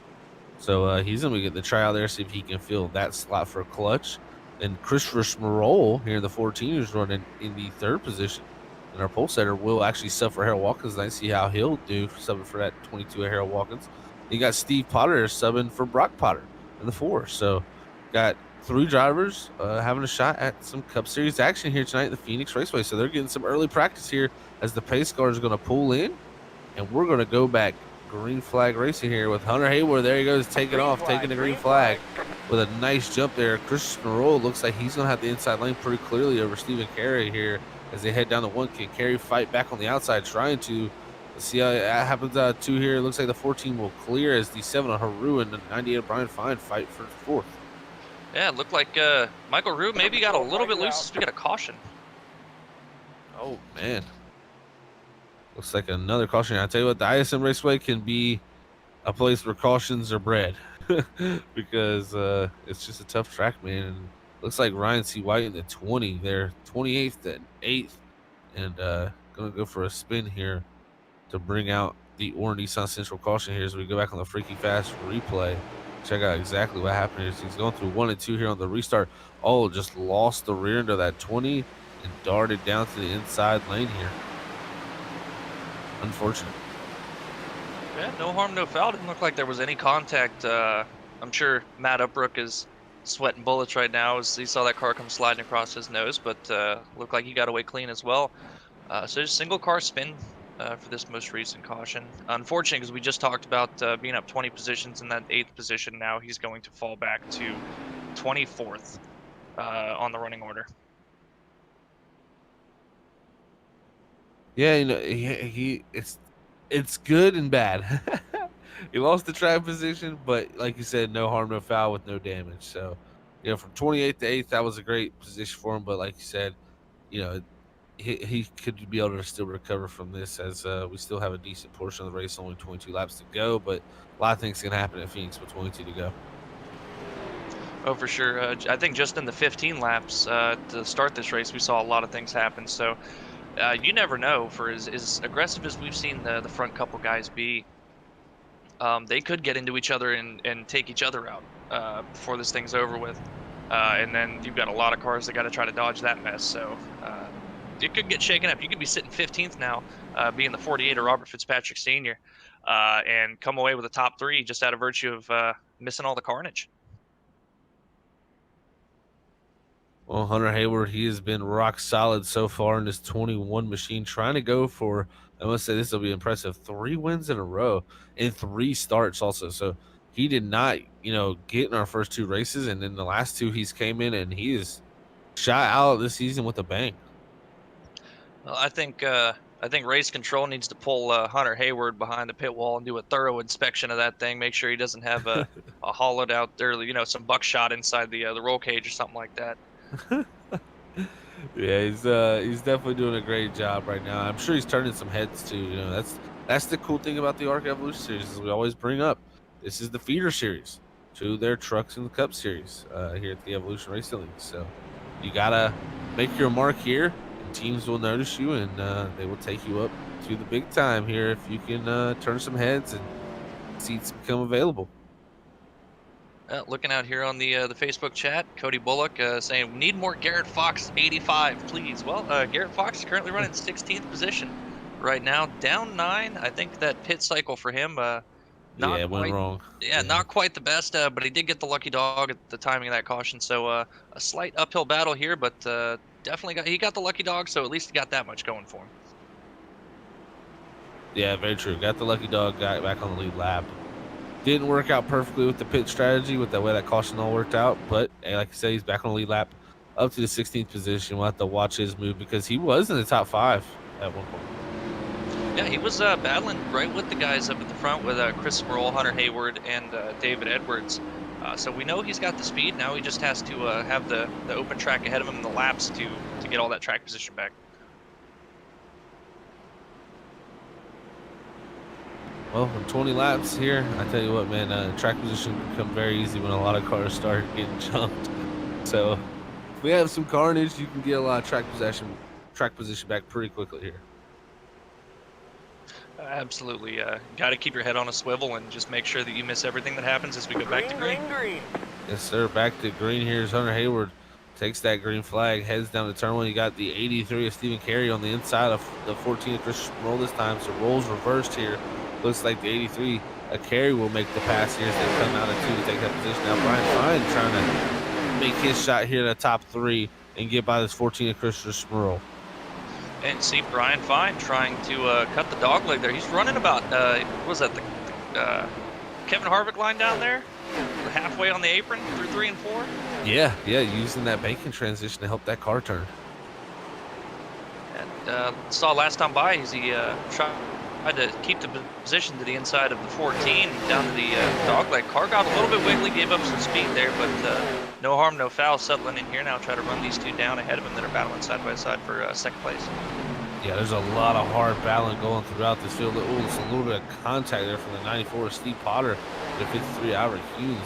S1: So he's going to get the tryout there, see if he can fill that slot for a Clutch. Then Christopher Smerol here in the 14 is running in the 3rd position. And our pole setter will actually sub for Harold Watkins. And I see how he'll do subbing for that 22 at Harold Watkins. You got Steve Potter subbing for Brock Potter in the 4. So got 3 drivers having a shot at some Cup Series action here tonight at the Phoenix Raceway. So they're getting some early practice here as the pace cars are going to pull in. And we're going to go back green flag racing here with Hunter Hayward. There he goes, taking off, taking the green flag with a nice jump there. Chris Smerol looks like he's going to have the inside lane pretty clearly over Stephen Carey here as they head down the 1. Can Carey fight back on the outside, trying to see how it happens. 2 here. It looks like the 14 will clear as the 7 on Haru and the 98 Brian Fine fight for 4th.
S2: Yeah, it looked like Michael Haru maybe got a little bit loose as we got a caution.
S1: Oh, man. Looks like another caution. I tell you what, the ISM Raceway can be a place where cautions are bred because it's just a tough track, man. And looks like Ryan C. White in the 20 there, 28th and 8th, and going to go for a spin here to bring out the Or Nissan Central caution here as we go back on the Freaky Fast replay. Check out exactly what happened here. He's going through 1 and 2 here on the restart. Oh, just lost the rear end of that 20 and darted down to the inside lane here. Unfortunate.
S2: Yeah, no harm, no foul. Didn't look like there was any contact. I'm sure Matt Upbrook is sweating bullets right now as he saw that car come sliding across his nose, but looked like he got away clean as well. So just single car spin for this most recent caution. Unfortunate because we just talked about being up 20 positions in that 8th position. Now he's going to fall back to 24th on the running order.
S1: Yeah, it's good and bad. He lost the track position, but like you said, no harm, no foul with no damage. So, from 28th to 8th, that was a great position for him. But like you said, he could be able to still recover from this as we still have a decent portion of the race, only 22 laps to go. But a lot of things can happen at Phoenix with 22 to go.
S2: Oh, for sure. I think just in the 15 laps to start this race, we saw a lot of things happen. So You never know. For as aggressive as we've seen the front couple guys be, they could get into each other and take each other out before this thing's over with. And then you've got a lot of cars that got to try to dodge that mess. So it could get shaken up. You could be sitting 15th now, being the 48 of Robert Fitzpatrick Sr., and come away with a top three just out of virtue of missing all the carnage.
S1: Well, Hunter Hayward, he has been rock solid so far in this 21 machine, trying to go for, I must say, this will be impressive, 3 wins in a row in 3 starts also. So he did not, get in our first 2 races, and then the last 2 he's came in and he is shot out this season with a bang.
S2: Well, I think race control needs to pull Hunter Hayward behind the pit wall and do a thorough inspection of that thing. Make sure he doesn't have a hollowed out there, some buckshot inside the roll cage or something like that.
S1: Yeah, he's definitely doing a great job right now. I'm sure he's turning some heads too. That's the cool thing about the ARCA Evolution Series is we always bring up. This is the feeder series to their Trucks in the Cup series here at the Evolution Racing League. So you gotta make your mark here, and teams will notice you, and they will take you up to the big time here if you can turn some heads and seats become available.
S2: Looking out here on the Facebook chat, Cody Bullock saying, "We need more Garrett Fox 85, please." Well, Garrett Fox is currently running 16th position right now, down 9. I think that pit cycle for him, not
S1: It went
S2: quite,
S1: wrong.
S2: not quite the best, but he did get the lucky dog at the timing of that caution. So a slight uphill battle here, but definitely he got the lucky dog, so at least he got that much going for him.
S1: Yeah, very true. Got the lucky dog, got back on the lead lap. Didn't work out perfectly with the pit strategy with the way that caution all worked out. But hey, like I said, he's back on the lead lap up to the 16th position. We'll have to watch his move because he was in the top 5 at one point.
S2: Yeah, he was battling right with the guys up at the front with Chris Sproul, Hunter Hayward, and David Edwards. So we know he's got the speed. Now he just has to have the open track ahead of him in the laps to get all that track position back.
S1: Well, in 20 laps here, I tell you what, man, track position can become very easy when a lot of cars start getting jumped. So if we have some carnage, you can get a lot of track position back pretty quickly here.
S2: Absolutely. Got to keep your head on a swivel and just make sure that you miss everything that happens as we go back to green.
S1: Yes, sir. Back to green. Here's Hunter Hayward. Takes that green flag, heads down to turn 1. You got the 83 of Stephen Carey on the inside of the 14 of Chris Roll this time. So roles reversed here. Looks like the 83 of Carey will make the pass here as they come out of 2 to take that position. Now Brian Fine trying to make his shot here in the top 3 and get by this 14 of Chris Smurl.
S2: And see Brian Fine trying to cut the dog leg there. He's running about, what was that, the Kevin Harvick line down there? Halfway on the apron through 3 and 4?
S1: Yeah, using that banking transition to help that car turn.
S2: And saw last time by, he tried to keep the position to the inside of the 14 down to the dog leg. Car got a little bit wiggly, gave up some speed there, but no harm, no foul settling in here now. Try to run these 2 down ahead of him that are battling side by side for second place.
S1: Yeah, there's a lot of hard battling going throughout this field. Oh, it's a little bit of contact there from the 94 of Steve Potter, the 53 Albert Hughes.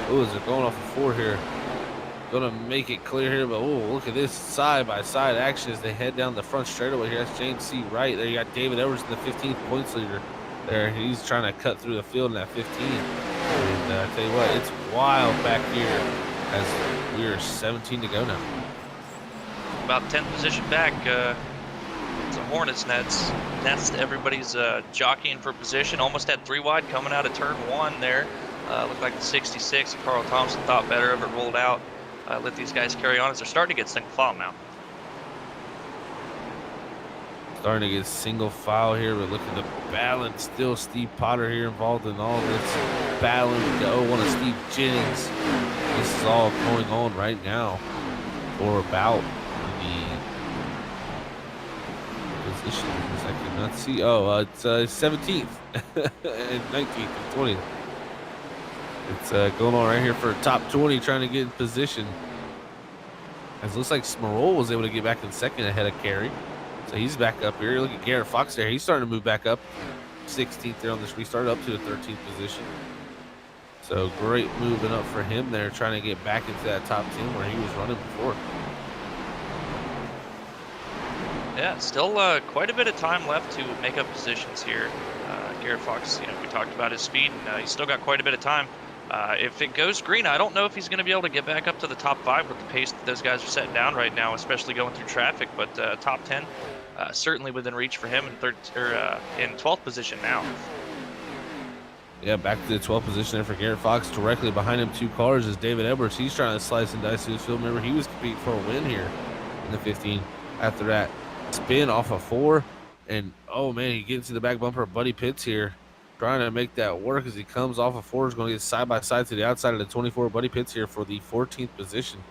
S1: Oh, they're going off the 4 here. Gonna make it clear here, but oh, look at this side-by-side action as they head down the front straightaway here. That's James C. Wright. There you got David Edwards, the 15th points leader. There, he's trying to cut through the field in that 15. And I tell you what, it's wild back here as we're 17 to go now.
S2: About 10th position back. It's a Hornets nest. Everybody's jockeying for position. Almost had 3 wide coming out of turn 1 there. Looked like the 66. Carl Thompson thought better of it, rolled out. Let these guys carry on as they're starting to get single file now.
S1: Starting to get single file here, but looking to balance. Still Steve Potter here involved in all this battling with the 01 of Steve Jennings. This is all going on right now for about the position. I cannot see. Oh, it's 17th and 19th and 20th. It's going on right here for top 20, trying to get in position. As it looks like Smerol was able to get back in second ahead of Carey. So he's back up here. Look at Garrett Fox there. He's starting to move back up. 16th there on this restart, up to the 13th position. So great moving up for him there, trying to get back into that top 10 where he was running before.
S2: Yeah, still quite a bit of time left to make up positions here. Garrett Fox, we talked about his speed, and he's still got quite a bit of time. If it goes green, I don't know if he's going to be able to get back up to the top 5 with the pace that those guys are setting down right now, especially going through traffic. But top 10, certainly within reach for him in 12th position now.
S1: Yeah, back to the 12th position there for Garrett Fox. Directly behind him, 2 cars, is David Edwards. He's trying to slice and dice through his field. Remember, he was competing for a win here in the 15. After that spin off of 4, and oh man, he gets to the back bumper of Buddy Pitts here, trying to make that work as he comes off of 4. Is going to get side by side to the outside of the 24. Buddy Pitts here for the 14th position.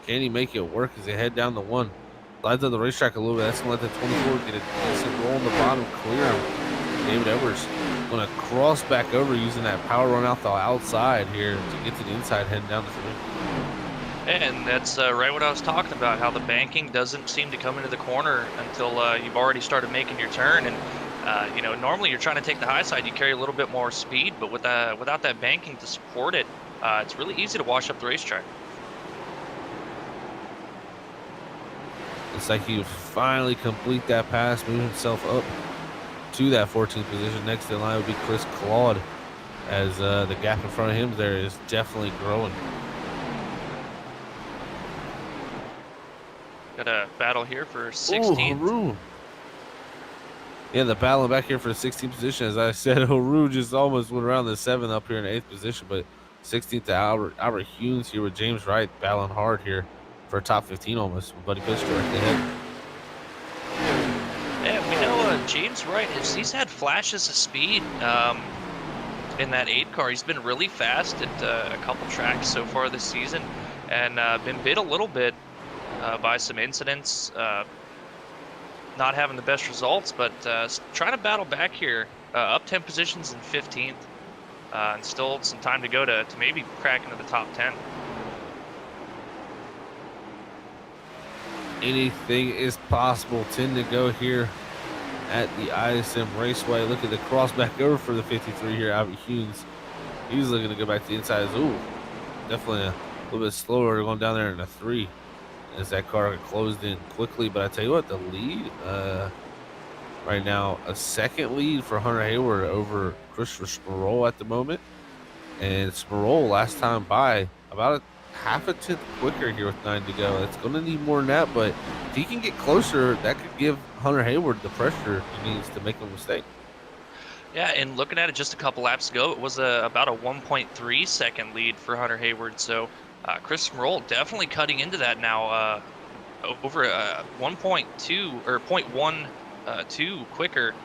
S1: Can he make it work as they head down the 1? Slides on the racetrack a little bit. That's going to let the 24 get a decent roll on the bottom, clear him. David Edwards going to cross back over using that power run out the outside here to get to the inside, heading down the 3.
S2: And that's right what I was talking about, how the banking doesn't seem to come into the corner until you've already started making your turn. And, normally you're trying to take the high side, you carry a little bit more speed, but without that banking to support it, it's really easy to wash up the racetrack.
S1: It's like he would finally complete that pass, move himself up to that 14th position. Next in line would be Chris Claude, as the gap in front of him there is definitely growing.
S2: Got a battle here for 16th.
S1: Haru. Yeah, the battle back here for the 16th position. As I said, Haru just almost went around the 7th up here in the 8th position, but 16th to Albert Hunes here with James Wright battling hard here for a top 15 almost. Buddy Pitts directly ahead.
S2: Yeah, we know James Wright, he's had flashes of speed in that 8 car. He's been really fast at a couple tracks so far this season, and been bit a little bit by some incidents, not having the best results, but trying to battle back here, up 10 positions in 15th, and still some time to go to maybe crack into the top 10.
S1: Anything is possible. 10 to go here at the ISM Raceway. Look at the cross back over for the 53 here, Albert Hunes. He's looking to go back to the inside. Ooh, definitely a little bit slower going down there in a 3. As that car closed in quickly. But I tell you what, the lead right now, a second lead for Hunter Hayward over Christopher Sparrow at the moment. And Sparrow last time by about a half a tenth quicker here with 9 to go. It's going to need more than that, but if he can get closer, that could give Hunter Hayward the pressure he needs to make a mistake.
S2: Yeah, and looking at it just a couple laps ago, it was about a 1.3 second lead for Hunter Hayward. So Chris Sparrow definitely cutting into that now, over 1.2 or 0.12 quicker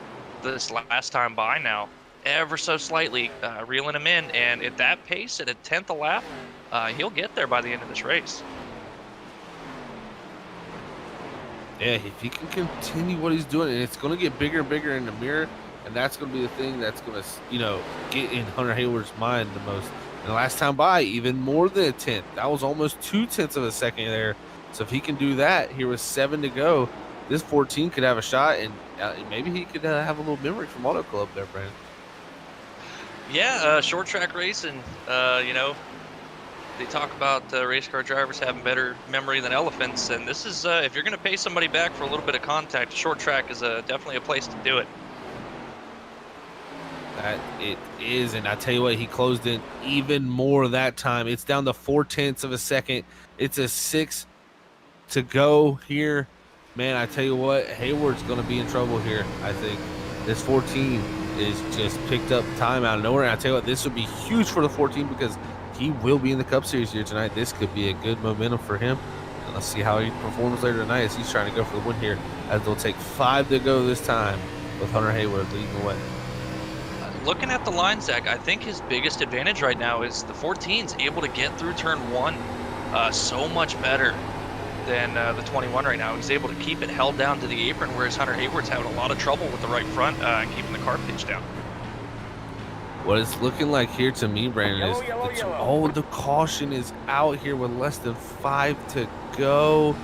S2: this last time by now, ever so slightly, reeling him in. And at that pace, at a 10th a lap, he'll get there by the end of this race.
S1: Yeah, if he can continue what he's doing, and it's going to get bigger and bigger in the mirror, and that's going to be the thing that's going to, get in Hunter Hayward's mind the most. And the last time by, even more than a tenth. That was almost 0.2 of a second there. So if he can do that, here with 7 to go, this 14 could have a shot, and maybe he could have a little memory from Auto Club there, Brandon.
S2: Yeah, short track racing, they talk about race car drivers having better memory than elephants, and this is, if you're going to pay somebody back for a little bit of contact, short track is definitely a place to do it.
S1: That it is, and I tell you what, he closed in even more that time. It's down to 0.4 of a second. It's a 6 to go here. Man, I tell you what, Hayward's going to be in trouble here. I think this 14 is just picked up time out of nowhere. And I tell you what, this would be huge for the 14 because he will be in the Cup Series here tonight. This could be a good momentum for him. And let's see how he performs later tonight as he's trying to go for the win here, as they'll take 5 to go this time with Hunter Hayward leading the way.
S2: Looking at the line, Zach, I think his biggest advantage right now is the 14's able to get through turn 1 so much better than the 21 right now. He's able to keep it held down to the apron, whereas Hunter Hayward's having a lot of trouble with the right front and keeping the car pitched down.
S1: What it's looking like here to me, Brandon, is the caution is out here with less than 5 to go.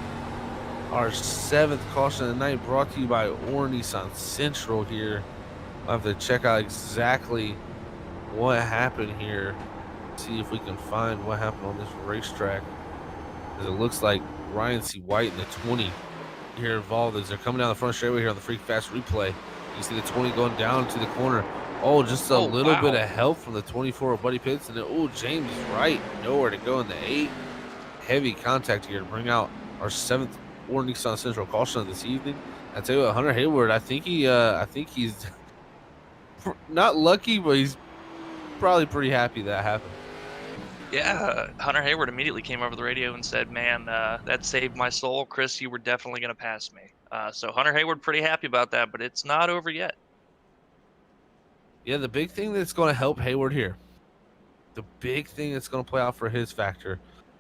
S1: Our 7th caution of the night brought to you by Orr Nissan Central here. I'll have to check out exactly what happened here. See if we can find what happened on this racetrack. Because it looks like Ryan C. White in the 20 here involved as they're coming down the front straightaway here on the Freak Fast replay. You see the 20 going down to the corner. Oh, just a little bit of help from the 24 of Buddy Pitts. And then, oh, James Wright, nowhere to go in the 8. Heavy contact here to bring out our 7th War Nissan Central caution of this evening. I tell you what, Hunter Hayward, I think he's not lucky, but he's probably pretty happy that happened.
S2: Yeah, Hunter Hayward immediately came over the radio and said, man, that saved my soul. Chris, you were definitely going to pass me. So Hunter Hayward pretty happy about that, but it's not over yet.
S1: Yeah, the big thing that's going to help Hayward here, the big thing that's going to play out for his factor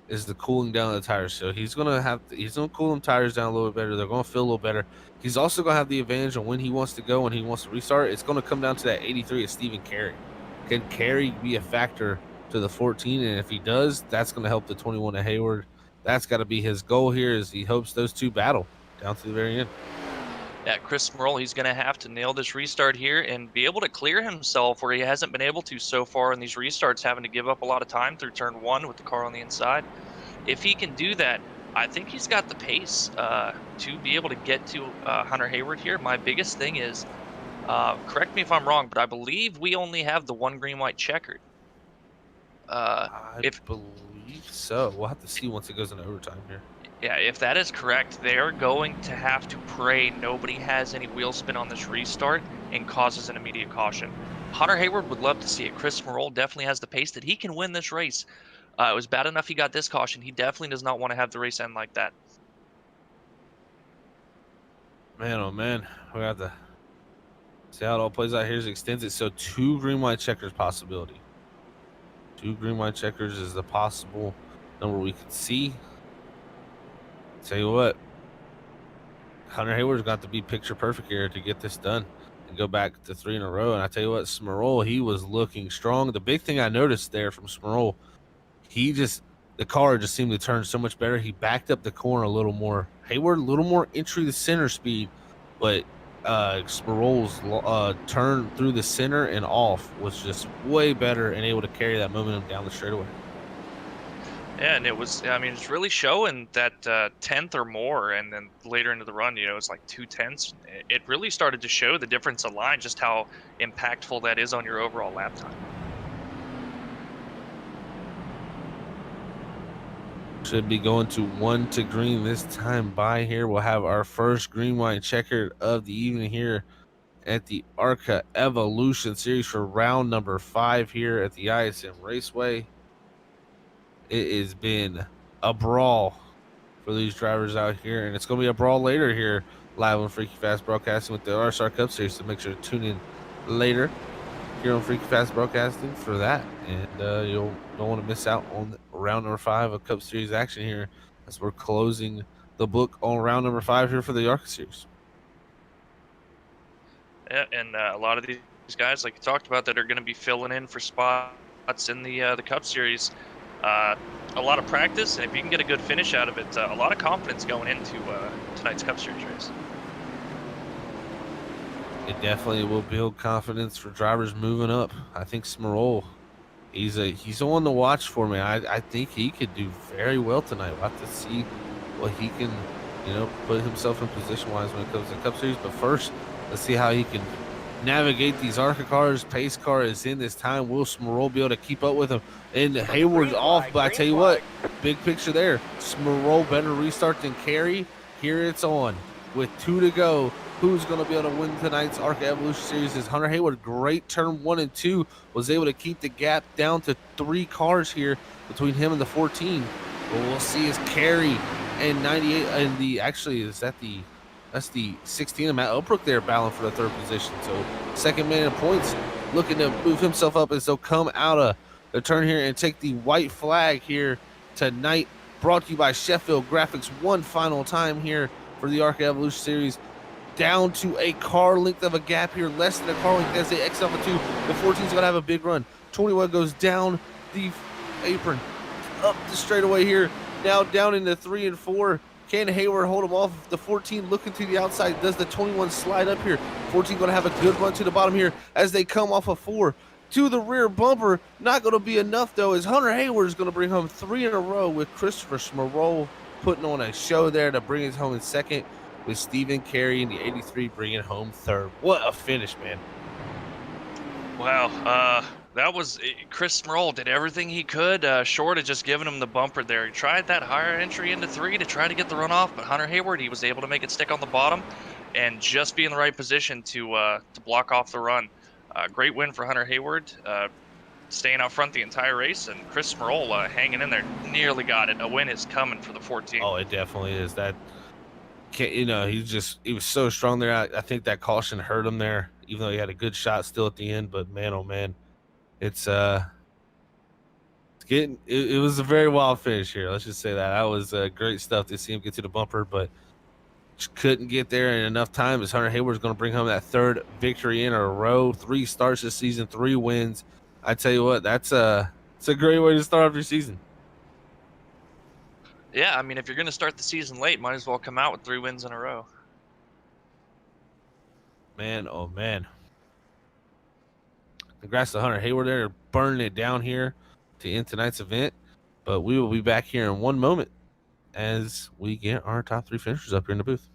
S1: is the cooling down of the tires. So he's going to cool them tires down a little bit better. They're going to feel a little better. He's also going to have the advantage on when he wants to go, when he wants to restart. It's going to come down to that 83 of Stephen Carey. Can Carey be a factor to the 14? And if he does, that's going to help the 21 of Hayward. That's got to be his goal here, as he hopes those two battle down to the very end.
S2: Yeah, Chris Merle, he's going to have to nail this restart here and be able to clear himself where he hasn't been able to so far in these restarts, having to give up a lot of time through turn 1 with the car on the inside. If he can do that, I think he's got the pace to be able to get to Hunter Hayward here. My biggest thing is, correct me if I'm wrong, but I believe we only have the 1 green-white checkered.
S1: I believe so. We'll have to see once it goes into overtime here.
S2: Yeah, if that is correct, they're going to have to pray nobody has any wheel spin on this restart and causes an immediate caution. Hunter Hayward would love to see it. Chris Merle definitely has the pace that he can win this race. It was bad enough he got this caution. He definitely does not want to have the race end like that.
S1: Man, oh man, we have to see how it all plays out. Here's extends it. So 2 green-white checkers possibility. 2 green-white checkers is the possible number we could see. Tell you what, Hunter Hayward's got to be picture perfect here to get this done and go back to 3 in a row. And I tell you what, Smerol, he was looking strong. The big thing I noticed there from Smerol, the car just seemed to turn so much better. He backed up the corner a little more. Hayward, a little more entry to center speed, but Smerol's turn through the center and off was just way better and able to carry that momentum down the straightaway.
S2: Yeah, and it was, I mean, it's really showing that 10th or more, and then later into the run, it's like 2/10. It really started to show the difference of line, just how impactful that is on your overall lap time.
S1: Should be going to 1 to green this time by here. We'll have our first green-white checkered of the evening here at the ARCA Evolution Series for round number 5 here at the ISM Raceway. It has been a brawl for these drivers out here, and it's going to be a brawl later here live on Freaky Fast Broadcasting with the RSR Cup Series, so make sure to tune in later here on Freaky Fast Broadcasting for that. And you don't want to miss out on round number 5 of Cup Series action here as we're closing the book on round number 5 here for the ARCA Series.
S2: Yeah, and a lot of these guys, like you talked about, that are going to be filling in for spots in the Cup Series. A lot of practice, and if you can get a good finish out of it, a lot of confidence going into tonight's Cup Series race.
S1: It definitely will build confidence for drivers moving up. I think Smerol, he's the one to watch for me. I think he could do very well tonight. We'll have to see what he can, put himself in position-wise when it comes to Cup Series. But first, let's see how he can navigate these ARCA cars. Pace car is in this time. Will Smerol be able to keep up with him? And Hayward's off, but I tell you what, big picture there. Smerol better restart than Carey. Here it's on with 2 to go. Who's going to be able to win tonight's ARCA Evolution Series is Hunter Hayward. Great turn 1 and 2. Was able to keep the gap down to 3 cars here between him and the 14. But we'll see as Carey and 98 and that's the 16 of Matt Elbrook there battling for the 3rd position. So second man in points, looking to move himself up as they'll come out of the turn here and take the white flag here tonight. Brought to you by Sheffield Graphics. One final time here for the ARCA Evolution Series. Down to a car length of a gap here, less than a car length as they X off of 2. The 14's going to have a big run. 21 goes down the apron, up the straightaway here. Now down into 3 and 4. Can Hayward hold him off? The 14 looking to the outside. Does the 21 slide up here? 14 going to have a good run to the bottom here as they come off of 4 to the rear bumper. Not going to be enough, though, as Hunter Hayward is going to bring home 3 in a row with Christopher Smerol putting on a show there to bring us home in second. with Stephen Carey in the 83 bringing home third. What a finish, man.
S2: Wow, that was Chris Smurl did everything he could, short of just giving him the bumper there. He tried that higher entry into 3 to try to get the runoff, but Hunter Hayward, he was able to make it stick on the bottom and just be in the right position to block off the run. Great win for Hunter Hayward, staying out front the entire race, and Chris Smurl hanging in there, nearly got it. A win is coming for the 14.
S1: Oh, it definitely is. That, he was so strong there. I think that caution hurt him there, even though he had a good shot still at the end. But man, oh man, it was a very wild finish here. Let's just say that was great stuff to see him get to the bumper, but just couldn't get there in enough time. As Hunter Hayward's going to bring home that third victory in a row. 3 starts this season, 3 wins. I tell you what, it's a great way to start off your season.
S2: Yeah, I mean, if you're going to start the season late, might as well come out with 3 wins in a row.
S1: Man, oh man. Congrats to Hunter Hayward there, burning it down here to end tonight's event. But we will be back here in one moment as we get our top 3 finishers up here in the booth.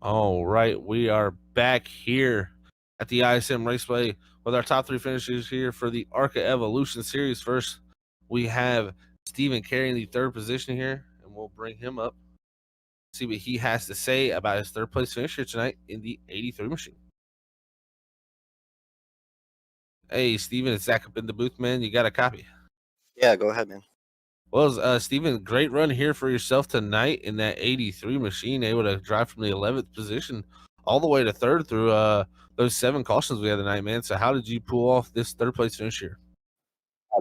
S1: All right, we are back here at the ISM Raceway with our top 3 finishers here for the ARCA Evolution Series. First, we have Stephen Carey in the 3rd position here, and we'll bring him up, see what he has to say about his 3rd place finisher tonight in the 83 machine. Hey, Stephen, it's Zach up in the booth, man. You got a copy?
S3: Yeah, go ahead, man.
S1: Well, Stephen, great run here for yourself tonight in that 83 machine, able to drive from the 11th position all the way to 3rd through those 7 cautions we had tonight, man. So how did you pull off this 3rd place finish here?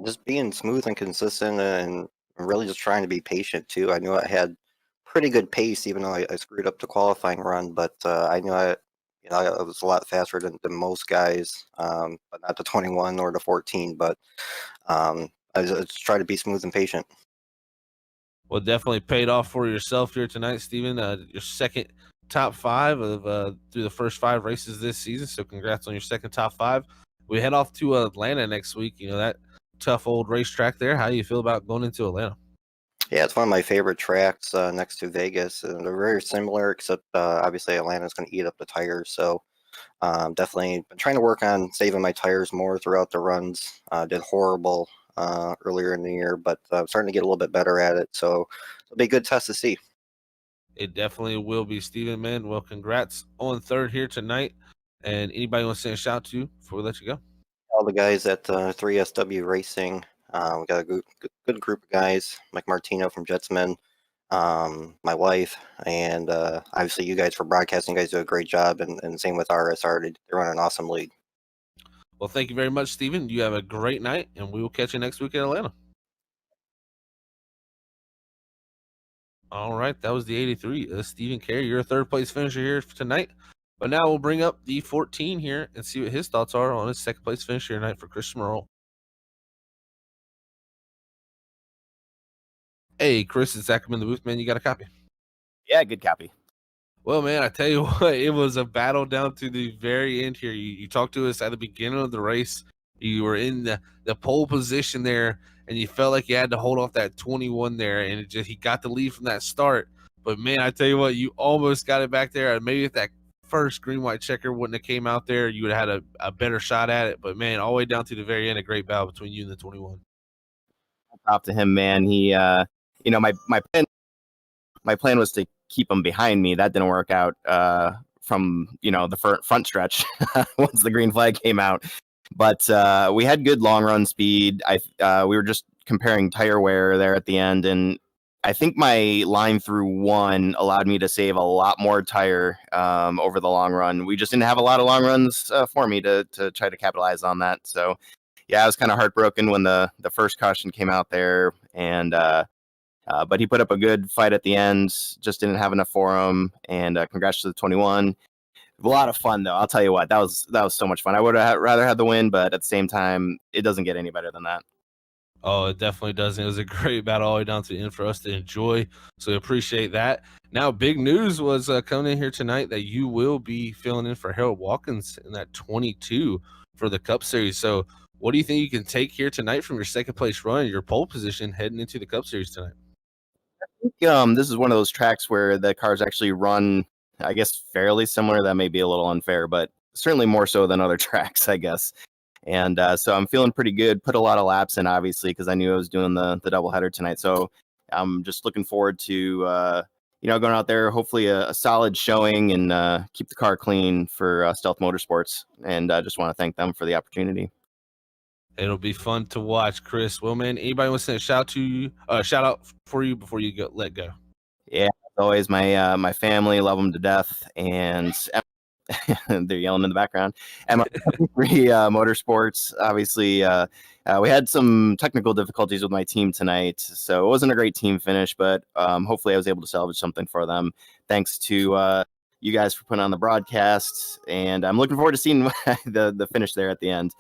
S5: Just being smooth and consistent and really just trying to be patient too. I knew I had pretty good pace, even though I screwed up the qualifying run, but I knew I was a lot faster than most guys, but not the 21 or the 14, but I just try to be smooth and patient.
S1: Well, definitely paid off for yourself here tonight, Stephen. Your 2nd top 5 of through the first 5 races this season. So congrats on your 2nd top 5. We head off to Atlanta next week. You know, that tough old racetrack there. How do you feel about going into Atlanta?
S5: Yeah, it's one of my favorite tracks next to Vegas, and they're very similar, except obviously Atlanta's going to eat up the tires. So definitely been trying to work on saving my tires more throughout the runs. Did horrible earlier in the year, but I'm starting to get a little bit better at it. So it'll be a good test to see.
S1: It definitely will be, Stephen, man. Well, congrats on 3rd here tonight. And anybody want to send a shout to before we let you go?
S5: All the guys at 3SW Racing. We got a good group of guys. Mike Martino from Jetsman, my wife, and obviously you guys for broadcasting. You guys do a great job, and same with RSR. They run an awesome league.
S1: Well, thank you very much, Stephen. You have a great night, and we will catch you next week in Atlanta. All right, that was the 83. Stephen Carey, you're a 3rd place finisher here tonight. But now we'll bring up the 14 here and see what his thoughts are on his 2nd place finish here tonight for Chris Merle. Hey, Chris, it's Zach in the booth, man. You got a copy?
S3: Yeah, good copy.
S1: Well, man, I tell you what, it was a battle down to the very end here. You talked to us at the beginning of the race. You were in the pole position there, and you felt like you had to hold off that 21 there, and he got the lead from that start. But, man, I tell you what, you almost got it back there. Maybe if that first green-white checker wouldn't have came out there, you would have had a better shot at it. But, man, all the way down to the very end, a great battle between you and the 21.
S3: Top to him, man. He, my pen my plan was to keep him behind me. That didn't work out from the front stretch once the green flag came out. But we had good long run speed. We were just comparing tire wear there at the end, and I think my line through one allowed me to save a lot more tire over the long run. We just didn't have a lot of long runs for me to try to capitalize on that. So yeah, I was kind of heartbroken when the first caution came out there, and but he put up a good fight at the end. Just didn't have enough for him. And congrats to the 21. A lot of fun though. I'll tell you what, that was so much fun. I would have rather had the win, but at the same time, it doesn't get any better than that.
S1: Oh, it definitely doesn't. It was a great battle all the way down to the end for us to enjoy. So we appreciate that. Now, big news was coming in here tonight that you will be filling in for Harold Watkins in that 22 for the Cup Series. So what do you think you can take here tonight from your second place run, your pole position heading into the Cup Series tonight?
S3: I think this is one of those tracks where the cars actually run, I guess, fairly similar. That may be a little unfair, but certainly more so than other tracks, I guess. And so I'm feeling pretty good. Put a lot of laps in, obviously, because I knew I was doing the doubleheader tonight. So I'm just looking forward to going out there, hopefully a solid showing, and keep the car clean for Stealth Motorsports. And I just want to thank them for the opportunity.
S1: It'll be fun to watch, Chris. Well, man, anybody want to send a shout out for you before you let go?
S3: Yeah, as always, my family, love them to death, and they're yelling in the background. And Motorsports, obviously, we had some technical difficulties with my team tonight, so it wasn't a great team finish, but hopefully I was able to salvage something for them. Thanks to you guys for putting on the broadcast, and I'm looking forward to seeing the finish there at the end.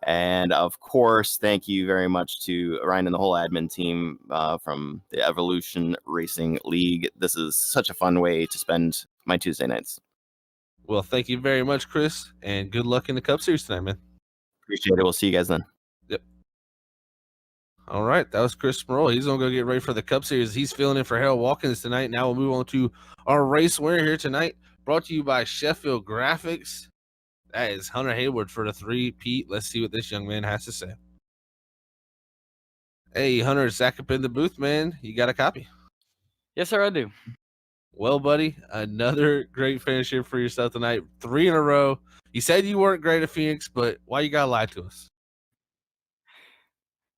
S3: And of course, thank you very much to Ryan and the whole admin team from the Evolution Racing League. This is such a fun way to spend my Tuesday nights.
S1: Well, thank you very much, Chris, and good luck in the Cup Series tonight, man.
S3: Appreciate it. We'll see you guys then.
S1: Yep. All right, that was Chris Sproul. He's going to go get ready for the Cup Series. He's filling in for Harold Watkins tonight. Now we'll move on to our race winner here tonight, brought to you by Sheffield Graphics. That is Hunter Hayward for the 3-peat. Let's see what this young man has to say. Hey, Hunter, Zach up in the booth, man. You got a copy?
S6: Yes, sir, I do.
S1: Well, buddy, another great finish here for yourself tonight. 3 in a row. You said you weren't great at Phoenix, but why you got to lie to us?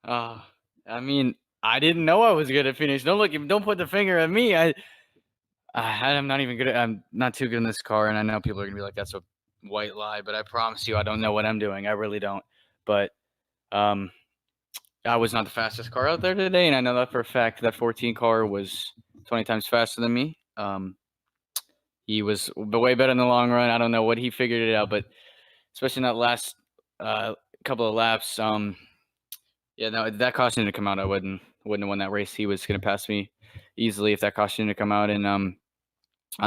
S6: I mean, I didn't know I was good at Phoenix. Don't put the finger at me. I'm not even good at. I'm not too good in this car, and I know people are gonna be like, "That's a white lie," but I promise you, I don't know what I'm doing. I really don't. But I was not the fastest car out there today, and I know that for a fact. That 14 car was 20 times faster than me. He was way better in the long run. I don't know what he figured it out, but especially in that last couple of laps, yeah, no, if that caution didn't come out, I wouldn't have won that race. He was going to pass me easily if that caution didn't come out. And on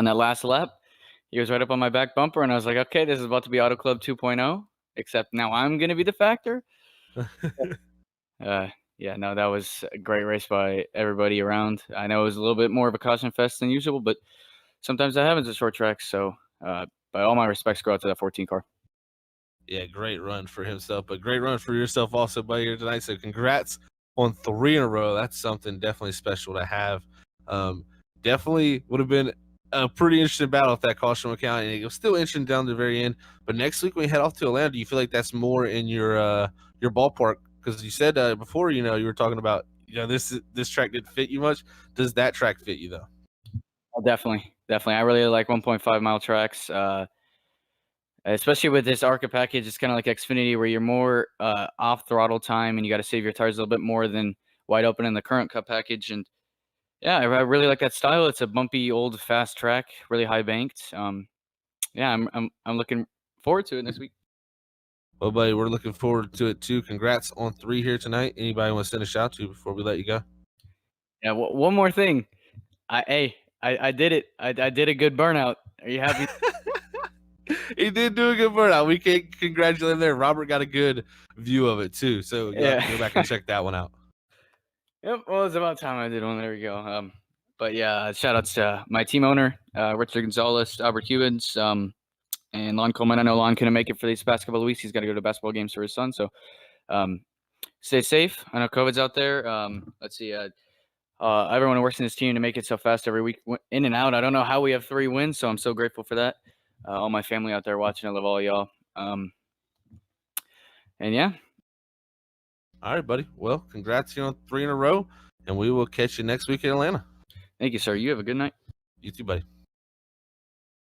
S6: that last lap, he was right up on my back bumper, and I was like, okay, this is about to be Auto Club 2.0, except now I'm going to be the factor. Yeah, no, that was a great race by everybody around. I know it was a little bit more of a caution fest than usual, but sometimes that happens at short tracks. So by all my respects, go out to that 14 car.
S1: Yeah, great run for himself, but great run for yourself also, buddy, here tonight. So congrats on 3 in a row. That's something definitely special to have. Definitely would have been a pretty interesting battle if that caution would count, and it was still interesting down to the very end. But next week when you head off to Atlanta, do you feel like that's more in your ballpark? Because you said before, you were talking about, this track didn't fit you much. Does that track fit you though?
S6: Oh, definitely. I really like 1.5 mile tracks. Especially with this ARCA package, it's kind of like Xfinity where you're more off throttle time and you got to save your tires a little bit more than wide open in the current Cup package. And yeah, I really like that style. It's a bumpy, old, fast track, really high banked. Yeah, I'm looking forward to it next week.
S1: Well, buddy, we're looking forward to it too. Congrats on 3 here tonight. Anybody want to send a shout to before we let you go?
S6: Yeah, one more thing. I did it. I did a good burnout. Are you happy?
S1: He did do a good burnout. We can't congratulate him there. Robert got a good view of it too, so you have to go back and check that one out.
S6: Yep. Well, it's about time I did one. There we go. But yeah, shout outs to my team owner, Richard Gonzalez, Albert Cubans, and Lon Coleman. I know Lon couldn't make it for these past couple of weeks. He's got to go to basketball games for his son. So stay safe. I know COVID's out there. Let's see. everyone who works in this team to make it so fast every week, in and out. I don't know how we have 3 wins, so I'm so grateful for that. All my family out there watching, I love all y'all. And yeah.
S1: All right, buddy. Well, congrats on 3 in a row, and we will catch you next week in Atlanta.
S6: Thank you, sir. You have a good night.
S1: You too, buddy.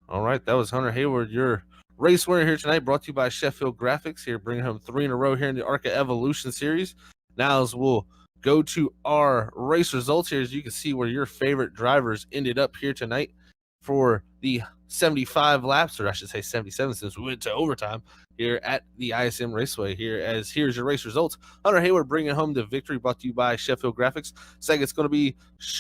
S1: All right, that was Hunter Hayward, your race winner here tonight, brought to you by Sheffield Graphics, here bringing home 3 in a row here in the ARCA Evolution Series. Now as we'll go to our race results here, as you can see where your favorite drivers ended up here tonight for the 75 laps, or I should say 77 since we went to overtime here at the ISM Raceway. Here's your race results. Hunter Hayward bringing home the victory, brought to you by Sheffield Graphics. Second's going to be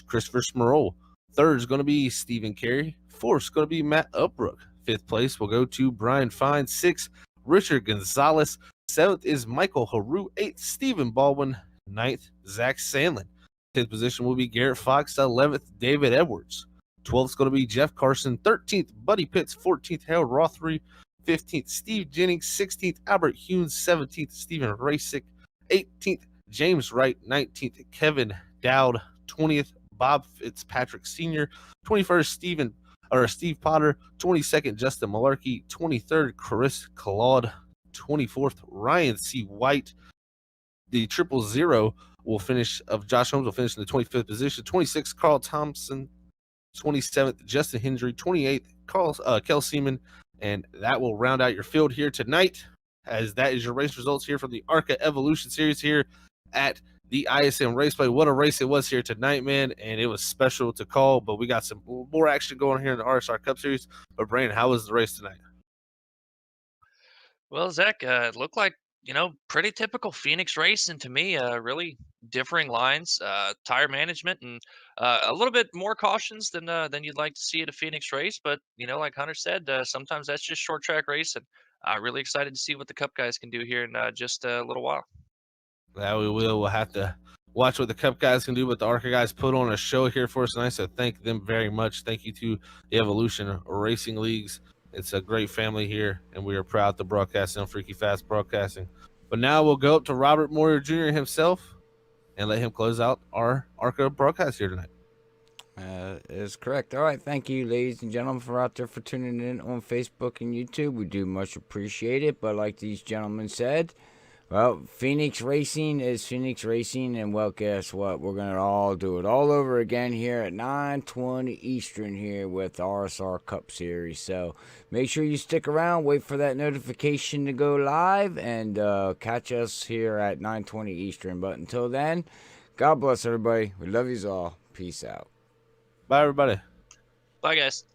S1: Christopher Smerol. Third is going to be Stephen Carey. Fourth is going to be Matt Upbrook. Fifth place will go to Brian Fine. Sixth, Richard Gonzalez. Seventh is Michael Haru. Eighth, Stephen Baldwin. Ninth, Zach Sandlin. 10th position will be Garrett Fox. 11th, David Edwards. 12th is going to be Jeff Carson. 13th, Buddy Pitts. 14th, Harold Rothery. 15th, Steve Jennings. 16th, Albert Hunes. 17th, Stephen Rasick. 18th, James Wright. 19th, Kevin Dowd. 20th, Bob Fitzpatrick Sr. 21st, Steve Potter. 22nd, Justin Malarkey. 23rd, Chris Claude. 24th, Ryan C. White. The 000 will finish of Josh Holmes will finish in the 25th position. 26th, Carl Thompson. 27th, Justin Hendry. 28th, Kel Seaman. And that will round out your field here tonight, as that is your race results here from the ARCA Evolution Series here at the ISM Raceway. What a race it was here tonight, man, and it was special to call, but we got some more action going here in the RSR Cup Series. But Brandon, how was the race tonight?
S2: Well, Zach, it looked like, pretty typical Phoenix racing to me. Really differing lines, tire management, and a little bit more cautions than you'd like to see at a Phoenix race. But like Hunter said, sometimes that's just short track racing. Really excited to see what the Cup guys can do here in just a little while.
S1: Yeah, we will. We'll have to watch what the Cup guys can do, but the ARCA guys put on a show here for us tonight, so thank them very much. Thank you to the Evolution Racing Leagues. It's a great family here, and we are proud to broadcast on Freaky Fast Broadcasting. But now we'll go up to Robert Moyer Jr. himself and let him close out our ARCA broadcast here tonight.
S7: Is correct. All right, thank you, ladies and gentlemen, for out there for tuning in on Facebook and YouTube. We do much appreciate it. But like these gentlemen said, well, Phoenix Racing is Phoenix Racing, and well, guess what? We're gonna all do it all over again here at 9:20 Eastern here with the RSR Cup Series. So make sure you stick around, wait for that notification to go live, and catch us here at 9:20 Eastern. But until then, God bless everybody. We love yous all. Peace out.
S1: Bye, everybody.
S2: Bye, guys.